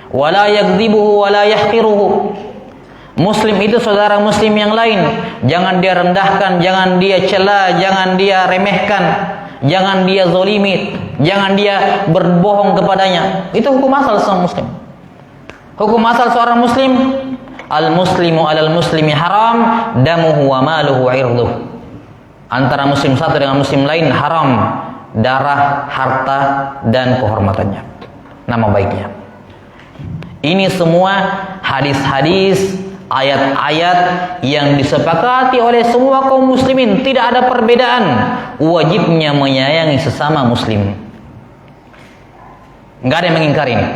wa la yakdzibuhu wa la yahqiruhu. Muslim itu saudara muslim yang lain. Jangan dia rendahkan, jangan dia cela, jangan dia remehkan, jangan dia zalimi, jangan dia berbohong kepadanya. Itu hukum asal seorang muslim. Hukum asal seorang muslim, al-muslimu alal muslimi haram damuhu wa maluhu wa irduh. Antara muslim satu dengan muslim lain haram darah, harta, dan kehormatannya, nama baiknya. Ini semua hadis-hadis, ayat-ayat yang disepakati oleh semua kaum muslimin. Tidak ada perbedaan wajibnya menyayangi sesama muslim. Nggak ada yang mengingkari ini.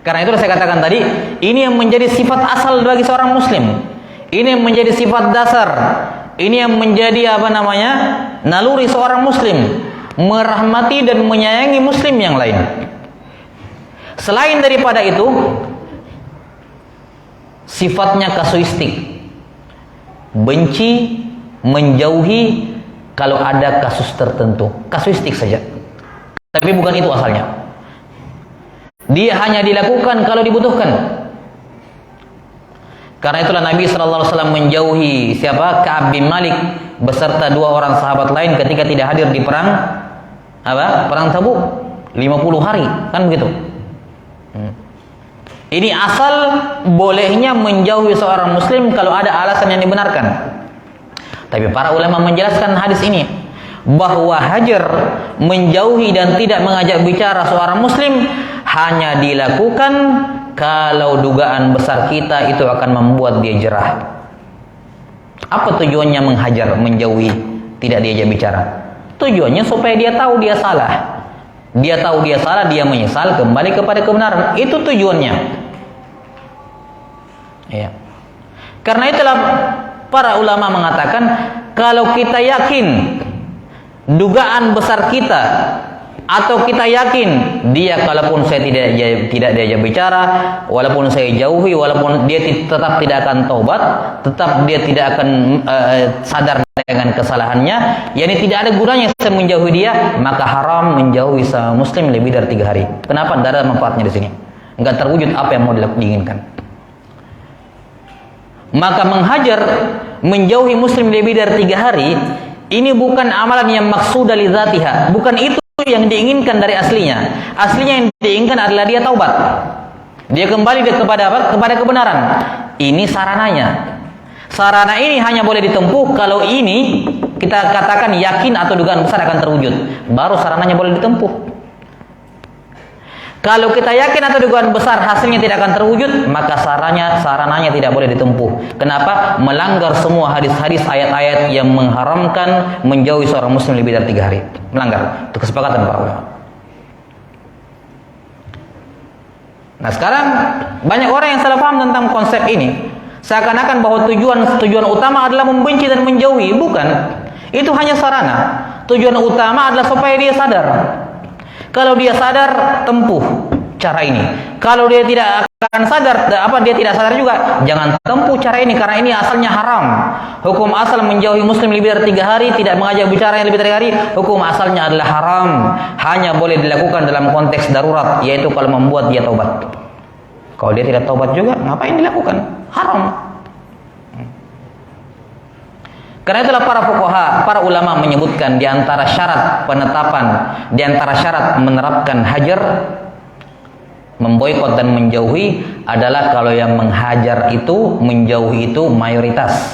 Karena itu saya katakan tadi, ini yang menjadi sifat asal bagi seorang muslim. Ini yang menjadi sifat dasar. Ini yang menjadi naluri seorang muslim, merahmati dan menyayangi muslim yang lain. Selain daripada itu, sifatnya kasuistik, benci, menjauhi kalau ada kasus tertentu, kasuistik saja. Tapi bukan itu asalnya. Dia hanya dilakukan kalau dibutuhkan. Karena itulah Nabi SAW menjauhi siapa? Ka'ab bin Malik beserta 2 orang sahabat lain ketika tidak hadir di perang Perang Tabuk 50 hari, kan begitu. Ini asal bolehnya menjauhi seorang muslim kalau ada alasan yang dibenarkan. Tapi para ulama menjelaskan hadis ini bahwa hajar, menjauhi dan tidak mengajak bicara seorang muslim hanya dilakukan kalau dugaan besar kita itu akan membuat dia jerah. Apa tujuannya menghajar, menjauhi, tidak diajak bicara? Tujuannya supaya dia tahu dia salah. Dia tahu dia salah, dia menyesal, kembali kepada kebenaran. Itu tujuannya. Ya. Karena itulah para ulama mengatakan, kalau kita yakin dugaan besar kita, atau kita yakin dia, kalaupun saya tidak diajak bicara, walaupun saya jauhi, walaupun dia tetap tidak akan taubat, tetap dia tidak akan sadar dengan kesalahannya, yakni tidak ada gunanya saya menjauhi dia, maka haram menjauhi sama muslim lebih dari 3 hari. Kenapa? Tidak ada manfaatnya di sini. Enggak terwujud apa yang mau diinginkan. Maka menghajar, menjauhi muslim lebih dari 3 hari, ini bukan amalan yang maksud li dzatiha, bukan itu yang diinginkan dari aslinya. Aslinya yang diinginkan adalah dia taubat. Dia kembali kepada apa? Kepada kebenaran. Ini sarananya. Sarana ini hanya boleh ditempuh kalau ini kita katakan yakin atau dugaan besar akan terwujud. Baru sarananya boleh ditempuh. Kalau kita yakin atau dugaan besar hasilnya tidak akan terwujud, maka sarananya tidak boleh ditempuh. Kenapa? Melanggar semua hadis-hadis, ayat-ayat yang mengharamkan menjauhi seorang muslim lebih dari 3 hari. Melanggar. Itu kesepakatan para ulama. Nah, sekarang banyak orang yang salah paham tentang konsep ini. Seakan-akan bahwa tujuan utama adalah membenci dan menjauhi. Bukan. Itu hanya sarana. Tujuan utama adalah supaya dia sadar. Kalau dia sadar, tempuh cara ini. Kalau dia tidak akan sadar, dia tidak sadar juga, jangan tempuh cara ini, karena ini asalnya haram. Hukum asal menjauhi muslim lebih dari 3 hari, tidak mengajak bicara yang lebih dari 3 hari, hukum asalnya adalah haram. Hanya boleh dilakukan dalam konteks darurat, yaitu kalau membuat dia taubat. Kalau dia tidak taubat juga, ngapain dilakukan? Haram. Karena itulah para fuqaha, para ulama menyebutkan di antara syarat penetapan, di antara syarat menerapkan hajar, memboikot dan menjauhi adalah kalau yang menghajar itu, menjauhi itu mayoritas.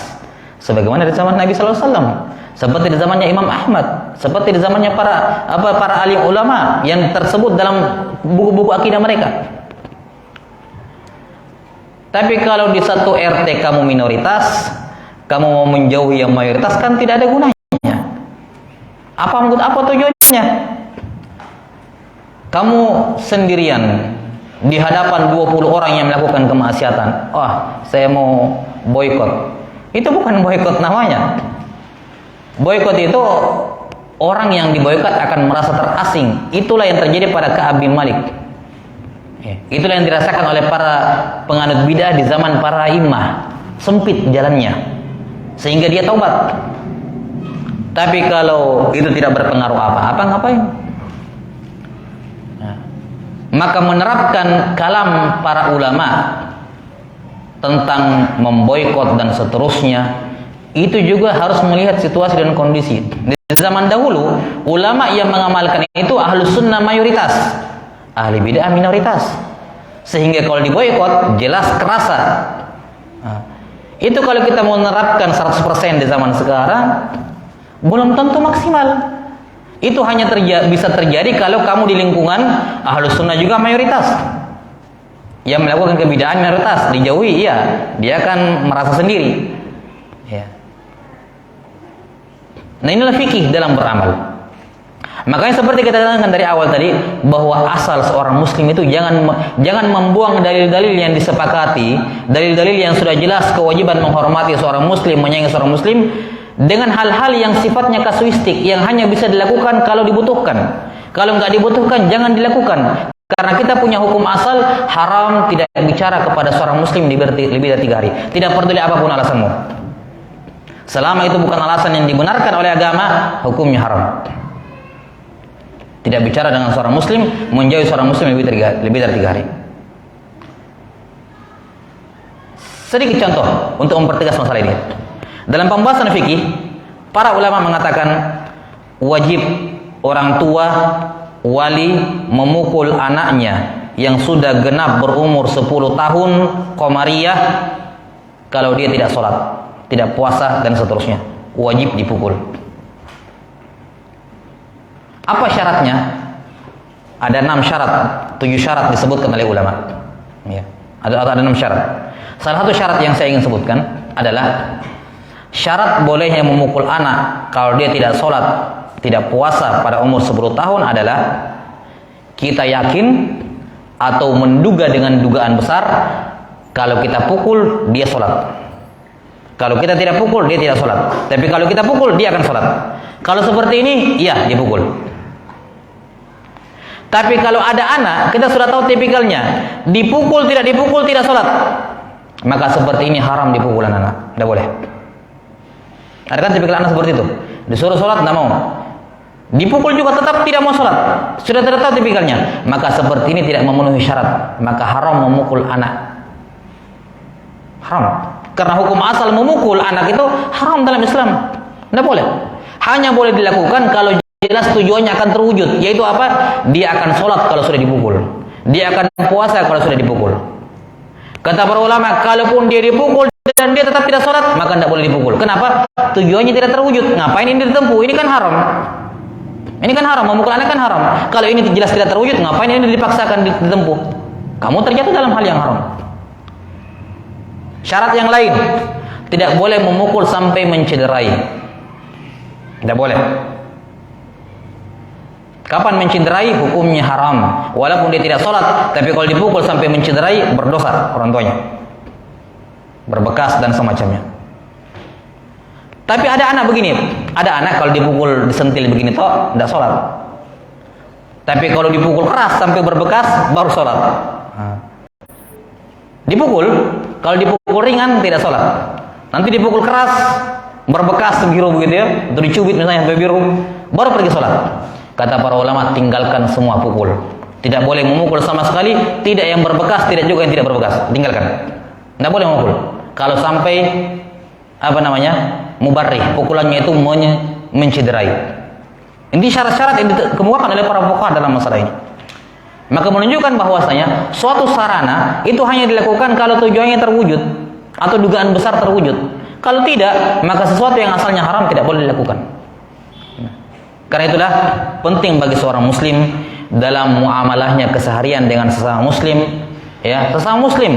Sebagaimana di zaman Nabi sallallahu alaihi wasallam, seperti di zamannya Imam Ahmad, seperti di zamannya para alim ulama yang tersebut dalam buku-buku akidah mereka. Tapi kalau di satu RT kamu minoritas, kamu mau menjauhi yang mayoritas, kan tidak ada gunanya. Apa tujuannya? Kamu sendirian di hadapan 20 orang yang melakukan kemaksiatan. Saya mau boikot. Itu bukan boikot namanya. Boikot itu orang yang diboikot akan merasa terasing. Itulah yang terjadi pada Ka'ab bin Malik. Itulah yang dirasakan oleh para penganut bidah di zaman para imam. Sempit jalannya. Sehingga dia taubat. Tapi kalau itu tidak berpengaruh apa-apa, ngapain? Maka menerapkan kalam para ulama tentang memboikot dan seterusnya, itu juga harus melihat situasi dan kondisi. Di zaman dahulu, ulama yang mengamalkan itu ahlus sunnah mayoritas, ahli bid'ah minoritas. Sehingga kalau diboikot jelas kerasa. Itu kalau kita mau menerapkan 100% di zaman sekarang, belum tentu maksimal. Itu hanya bisa terjadi kalau kamu di lingkungan ahlus sunnah juga mayoritas. Yang melakukan kebid'ahan mayoritas, dijauhi, iya, dia akan merasa sendiri. Ya. Nah, inilah fikih dalam beramal. Makanya seperti kita katakan dari awal tadi, bahwa asal seorang muslim itu jangan membuang dalil-dalil yang disepakati, dalil-dalil yang sudah jelas kewajiban menghormati seorang muslim, menyayangi seorang muslim, dengan hal-hal yang sifatnya kasuistik, yang hanya bisa dilakukan kalau dibutuhkan. Kalau nggak dibutuhkan, jangan dilakukan. Karena kita punya hukum asal, haram tidak bicara kepada seorang muslim lebih dari 3 hari. Tidak peduli apapun alasanmu. Selama itu bukan alasan yang dibenarkan oleh agama, hukumnya haram. Tidak bicara dengan seorang muslim, menjauhi seorang muslim lebih dari 3 hari. Sedikit contoh untuk mempertegas masalah ini. Dalam pembahasan fikih, para ulama mengatakan wajib orang tua, wali memukul anaknya yang sudah genap berumur 10 tahun qamariyah kalau dia tidak sholat, tidak puasa dan seterusnya. Wajib dipukul. Apa syaratnya? Ada 6 syarat, 7 syarat disebutkan oleh ulama. Ya. Ada 6 syarat. Salah satu syarat yang saya ingin sebutkan adalah syarat bolehnya memukul anak kalau dia tidak sholat, tidak puasa pada umur 10 tahun adalah kita yakin atau menduga dengan dugaan besar kalau kita pukul dia sholat. Kalau kita tidak pukul dia tidak sholat. Tapi kalau kita pukul dia akan sholat. Kalau seperti ini, iya dipukul. Tapi kalau ada anak, kita sudah tahu tipikalnya, dipukul tidak sholat, maka seperti ini haram dipukul anak, tidak boleh. Ada kan tipikal anak seperti itu, disuruh sholat tidak mau, dipukul juga tetap tidak mau sholat, sudah tahu tipikalnya, maka seperti ini tidak memenuhi syarat, maka haram memukul anak. Haram, karena hukum asal memukul anak itu haram dalam Islam, tidak boleh. Hanya boleh dilakukan kalau jelas tujuannya akan terwujud, yaitu apa? Dia akan sholat kalau sudah dipukul, dia akan puasa kalau sudah dipukul. Kata para ulama, kalaupun dia dipukul dan dia tetap tidak sholat, maka tidak boleh dipukul. Kenapa? Tujuannya tidak terwujud. Ngapain ini ditempuh? Ini kan haram. Ini kan haram, memukul anak kan haram. Kalau ini jelas tidak terwujud, ngapain ini dipaksakan ditempuh? Kamu terjatuh dalam hal yang haram. Syarat yang lain, tidak boleh memukul sampai mencederai. Tidak boleh. Kapan mencederai? Hukumnya haram. Walaupun dia tidak sholat, tapi kalau dipukul sampai mencederai, berdosa orang tuanya, berbekas dan semacamnya. Tapi ada anak begini, ada anak kalau dipukul disentil begini toh tidak sholat. Tapi kalau dipukul keras sampai berbekas baru sholat. Dipukul, kalau dipukul ringan tidak sholat. Nanti dipukul keras berbekas biru begitu ya, atau dicubit misalnya sampai biru, baru pergi sholat. Kata para ulama, tinggalkan semua pukul. Tidak boleh memukul sama sekali, tidak yang berbekas, tidak juga yang tidak berbekas. Tinggalkan. Tidak boleh memukul. Kalau sampai mubarrih, pukulannya itu mencederai. Ini syarat-syarat yang dikemukakan oleh para fuqaha dalam masalah ini. Maka menunjukkan bahwasanya suatu sarana itu hanya dilakukan kalau tujuannya terwujud atau dugaan besar terwujud. Kalau tidak, maka sesuatu yang asalnya haram tidak boleh dilakukan. Karena itulah penting bagi seorang muslim dalam muamalahnya keseharian dengan sesama muslim, ya, sesama muslim.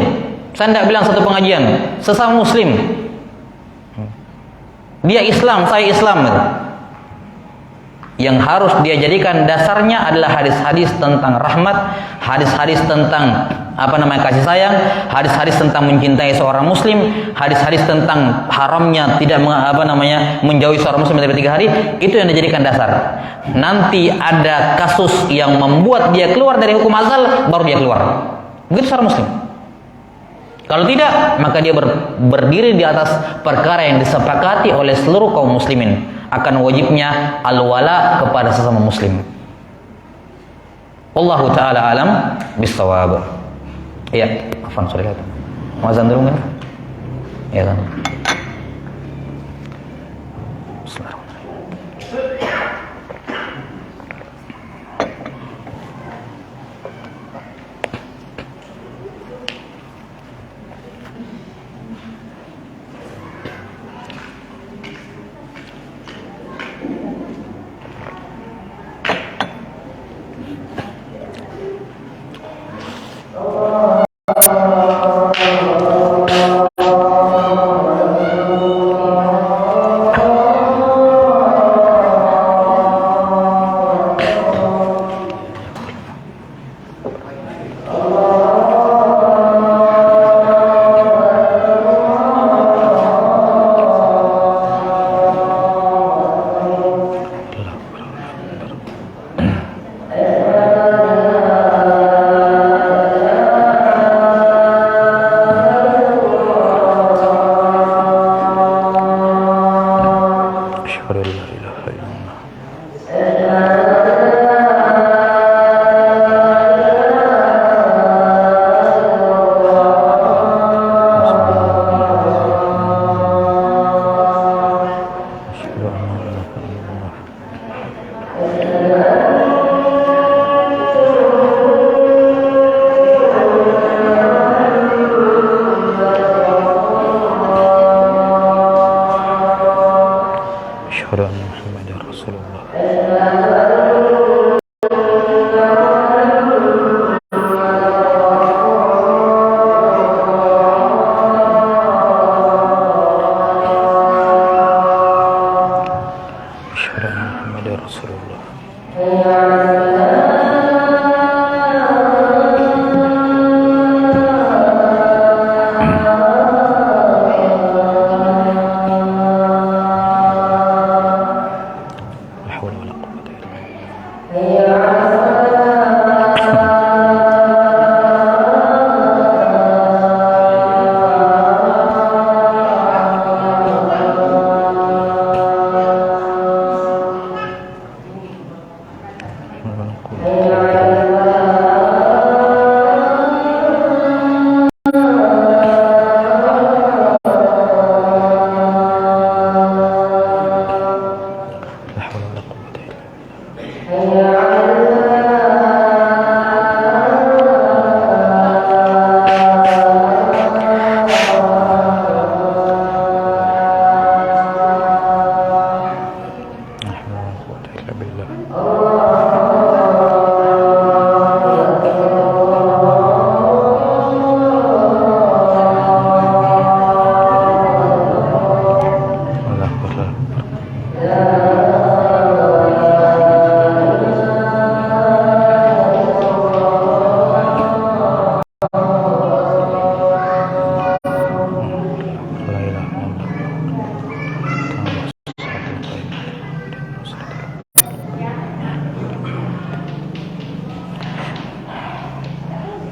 Saya tidak bilang satu pengajian, sesama muslim. Dia Islam, saya Islam. Yang harus dia jadikan dasarnya adalah hadis-hadis tentang rahmat, hadis-hadis tentang kasih sayang, hadis-hadis tentang mencintai seorang muslim, hadis-hadis tentang haramnya tidak menjauhi seorang muslim dari 3 hari. Itu yang dijadikan dasar. Nanti ada kasus yang membuat dia keluar dari hukum asal, baru dia keluar. Begitu seorang muslim. Kalau tidak, maka dia berdiri di atas perkara yang disepakati oleh seluruh kaum muslimin, akan wajibnya al-wala kepada sesama muslim. Wallahu ta'ala alam bis-shawab. Iya, afwan, sorry. Mau azan dulu nggak? ya kan?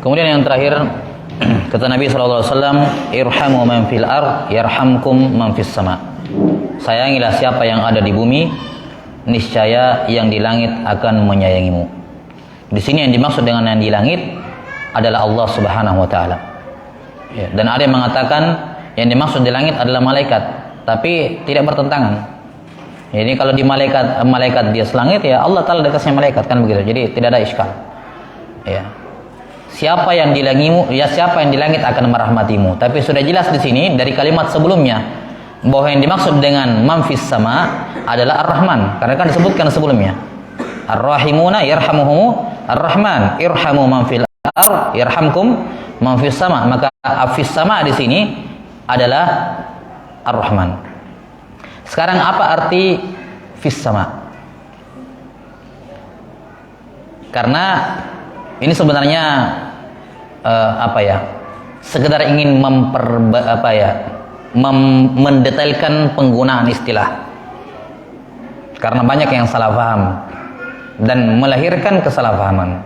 Kemudian yang terakhir kata Nabi SAW, irhamu man fil ard yarhamkum man fis sama. Sayangilah siapa yang ada di bumi, niscaya yang di langit akan menyayangimu. Di sini yang dimaksud dengan yang di langit adalah Allah Subhanahu wa taala. Ya, dan ada yang mengatakan yang dimaksud di langit adalah malaikat, tapi tidak bertentangan. Ya, ini kalau di malaikat di langit, ya Allah taala dekatnya malaikat, kan begitu. Jadi tidak ada iskal. Ya. Siapa yang di langit akan merahmatimu. Tapi sudah jelas di sini dari kalimat sebelumnya bahwa yang dimaksud dengan manfis sama adalah Ar-Rahman, karena kan disebutkan sebelumnya. Ar-Rahimuna yarhamuhumu Ar-Rahman, irhamu man fil ard yarhamkum man fis sama. Maka afis sama di sini adalah Ar-Rahman. Sekarang apa arti fis sama? Karena ini sebenarnya sekedar ingin mendetailkan penggunaan istilah, karena banyak yang salah paham dan melahirkan kesalahpahaman.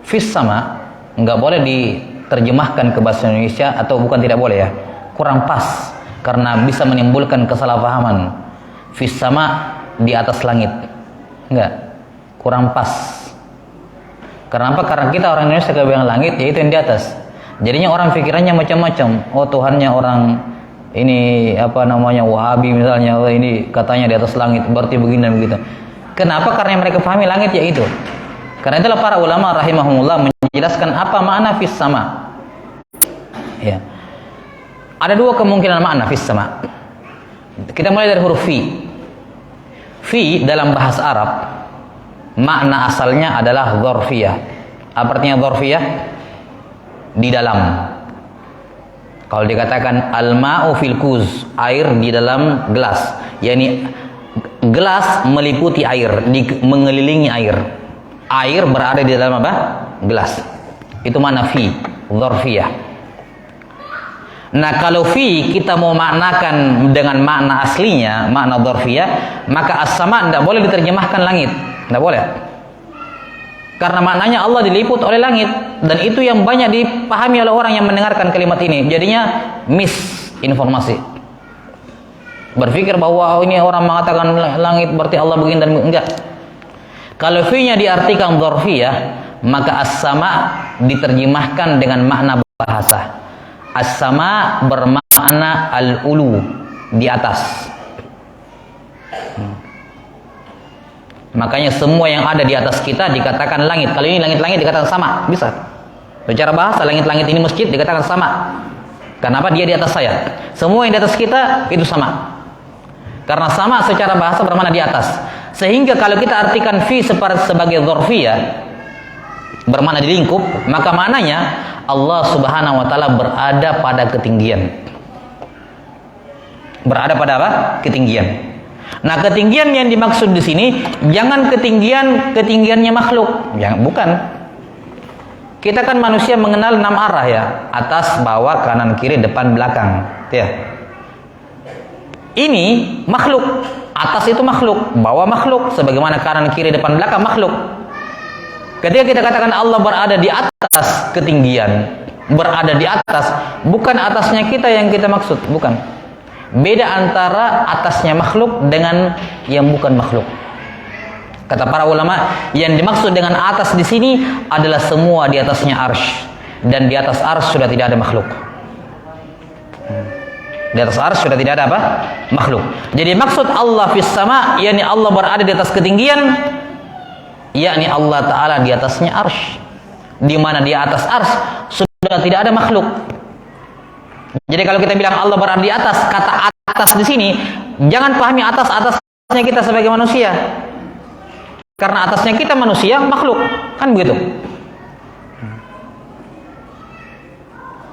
Fis sama nggak boleh diterjemahkan ke bahasa Indonesia, atau bukan tidak boleh ya, kurang pas karena bisa menimbulkan kesalahpahaman. Fis sama di atas langit, enggak, kurang pas. Kenapa? Karena kita orang Indonesia kalau bilang langit, yaitu yang di atas. Jadinya orang pikirannya macam-macam. Oh, Tuhannya orang ini apa namanya Wahabi misalnya, oh ini katanya di atas langit, berarti begini dan begitu. Kenapa? Karena mereka pahami langit ya itu. Karena itulah para ulama rahimahumullah menjelaskan apa makna fis sama. Ya. Ada dua kemungkinan makna fis sama. Kita mulai dari huruf fi. Fi dalam bahasa Arab makna asalnya adalah dzarfiyah. Apa artinya dzarfiyah? Di dalam. Kalau dikatakan al-ma'u fil kuz, air di dalam gelas, yakni gelas meliputi air, mengelilingi air. Air berada di dalam apa? Gelas. Itu makna fi, dzarfiyah. Nah, kalau fi kita mau maknakan dengan makna aslinya, makna dzarfiyah, maka as-sama tidak boleh diterjemahkan langit. Tidak boleh. Karena maknanya Allah diliput oleh langit, dan itu yang banyak dipahami oleh orang yang mendengarkan kalimat ini. Jadinya misinformasi. Berpikir bahwa ini orang mengatakan langit berarti Allah begini dan enggak. Kalau fi-nya diartikan dzarfiyah, maka as-sama diterjemahkan dengan makna bahasa. As-sama bermakna al-ulu, di atas. Makanya semua yang ada di atas kita dikatakan langit. Kalau ini langit-langit dikatakan sama, bisa. Secara bahasa langit-langit ini masjid dikatakan sama. Kenapa? Dia di atas saya. Semua yang di atas kita itu sama. Karena sama secara bahasa bermakna di atas. Sehingga kalau kita artikan fi sebagai dzarfiyah, bermakna di lingkup, maka maknanya Allah Subhanahu wa taala berada pada ketinggian. Berada pada apa? Ketinggian. Nah, ketinggian yang dimaksud di sini jangan ketinggiannya makhluk, bukan. Kita kan manusia mengenal 6 arah ya, atas, bawah, kanan, kiri, depan, belakang, ya. Ini makhluk, atas itu makhluk, bawah makhluk, sebagaimana kanan, kiri, depan, belakang makhluk. Ketika kita katakan Allah berada di atas ketinggian, berada di atas, bukan atasnya kita yang kita maksud, bukan. Beda antara atasnya makhluk dengan yang bukan makhluk. Kata para ulama, yang dimaksud dengan atas di sini adalah semua di atasnya arsy, dan di atas arsy sudah tidak ada makhluk. Di atas arsy sudah tidak ada apa? Makhluk. Jadi maksud Allah fis sama, yakni Allah berada di atas ketinggian, yakni Allah Ta'ala di atasnya arsy, di mana di atas arsy sudah tidak ada makhluk. Jadi kalau kita bilang Allah berada di atas, kata atas di sini jangan pahami atasnya kita sebagai manusia, karena atasnya kita manusia makhluk, kan begitu.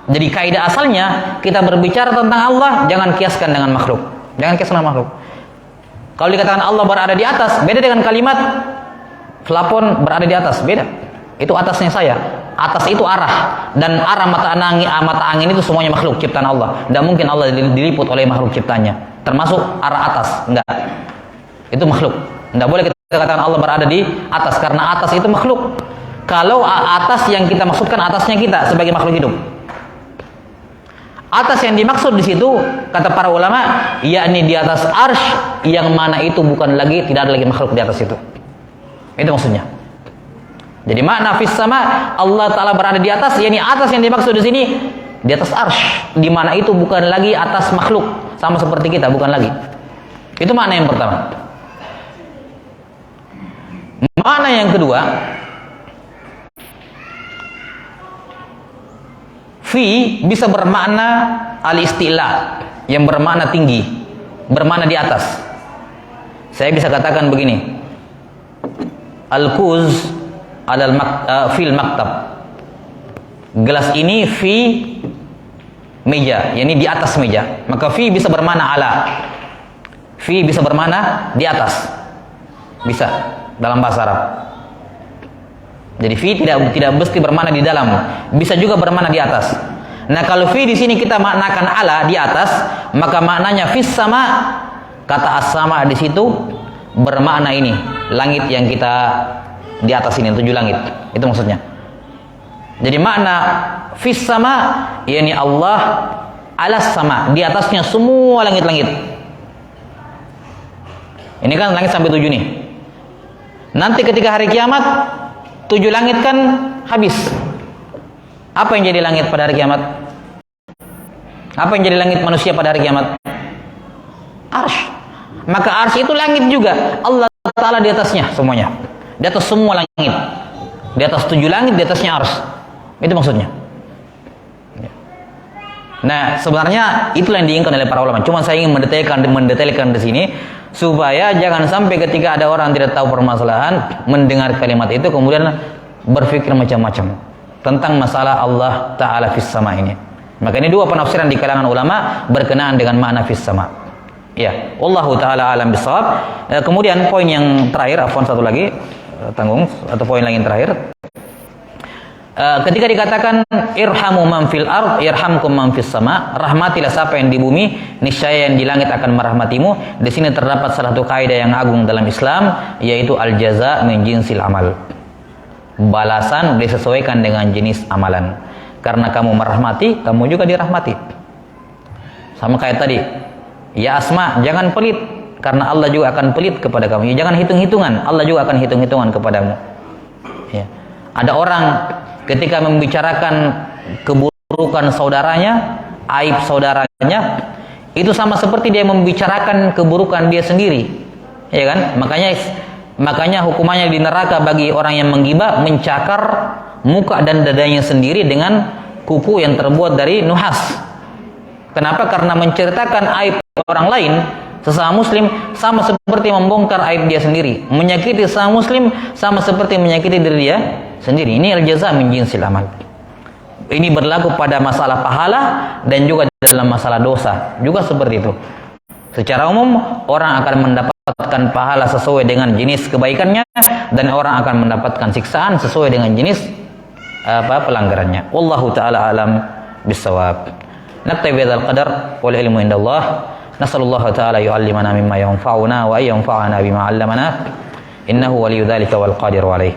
Jadi kaidah asalnya kita berbicara tentang Allah jangan kiaskan dengan makhluk, jangan kiaskan dengan makhluk. Kalau dikatakan Allah berada di atas, beda dengan kalimat plafon berada di atas, beda. Itu atasnya saya. Atas itu arah, dan arah mata angin itu semuanya makhluk ciptaan Allah. Tidak mungkin Allah diliput oleh makhluk ciptanya, termasuk arah atas, enggak. Itu makhluk. Tidak boleh kita katakan Allah berada di atas, karena atas itu makhluk. Kalau atas yang kita maksudkan atasnya kita sebagai makhluk hidup. Atas yang dimaksud di situ kata para ulama, yakni di atas arsy, yang mana itu bukan lagi, tidak ada lagi makhluk di atas itu. Itu maksudnya. Jadi makna fis sama, Allah Ta'ala berada di atas, yakni atas yang dimaksud di sini di atas arsy, di mana itu bukan lagi atas makhluk, sama seperti kita, bukan lagi. Itu makna yang pertama. Makna yang kedua, fi bisa bermakna al-istila, yang bermakna tinggi, bermakna di atas. Saya bisa katakan begini, al-kuz fil maktab. Gelas ini fi meja, yakni di atas meja. Maka fi bisa bermakna ala. Fi bisa bermakna di atas. Bisa dalam bahasa Arab. Jadi fi tidak mesti bermakna di dalam, bisa juga bermakna di atas. Nah, kalau fi di sini kita maknakan ala, di atas, maka maknanya fis sama, kata as-sama di situ bermakna ini, langit yang kita di atas ini, 7 langit. Itu maksudnya. Jadi makna fis sama, yakni Allah alas sama, di atasnya semua langit-langit. Ini kan langit sampai 7 nih. Nanti ketika hari kiamat 7 langit kan habis. Apa yang jadi langit pada hari kiamat? Apa yang jadi langit manusia pada hari kiamat? Arsy. Maka arsy itu langit juga. Allah Ta'ala di atasnya semuanya. Di atas semua langit. Di atas 7 langit, di atasnya arsy. Itu maksudnya. Nah, sebenarnya itulah yang diinginkan oleh para ulama. Cuma saya ingin mendetailkan di sini supaya jangan sampai ketika ada orang tidak tahu permasalahan mendengar kalimat itu kemudian berpikir macam-macam tentang masalah Allah Ta'ala fis sama ini. Maka ini dua penafsiran di kalangan ulama berkenaan dengan makna fis sama. Ya, wallahu Ta'ala alam bisawab. Kemudian poin yang terakhir, satu lagi tanggung atau poin lagi yang terakhir. Ketika dikatakan irhamu man fil ard yarhamkum man fis sama, rahmatilah siapa yang di bumi, niscaya yang di langit akan merahmatimu. Di sini terdapat salah satu kaidah yang agung dalam Islam, yaitu al jaza min jinsil amal. Balasan disesuaikan dengan jenis amalan. Karena kamu merahmati, kamu juga dirahmati. Sama kayak tadi, ya Asma, jangan pelit karena Allah juga akan pelit kepada kamu. Ya, jangan hitung-hitungan, Allah juga akan hitung-hitungan kepadamu. Ya. Ada orang ketika membicarakan keburukan saudaranya, aib saudaranya, itu sama seperti dia membicarakan keburukan dia sendiri, ya kan? Makanya hukumannya di neraka bagi orang yang menggibah, mencakar muka dan dadanya sendiri dengan kuku yang terbuat dari nuhas. Kenapa? Karena menceritakan aib orang lain, sesama muslim, sama seperti membongkar aib dia sendiri. Menyakiti sesama muslim sama seperti menyakiti diri dia sendiri. Ini al-jaza min jinsil amal. Ini berlaku pada masalah pahala dan juga dalam masalah dosa. Juga seperti itu. Secara umum orang akan mendapatkan pahala sesuai dengan jenis kebaikannya dan orang akan mendapatkan siksaan sesuai dengan jenis pelanggarannya. Wallahu taala alam bisawab. Naktabi bihadzal qadar wal ilmu indallah. Nasallallahu taala yu'allimana mimma yanfa'una wa yanfa'ana bima 'allamana. Innahu waliyyu dzalika wal qadiru alaih.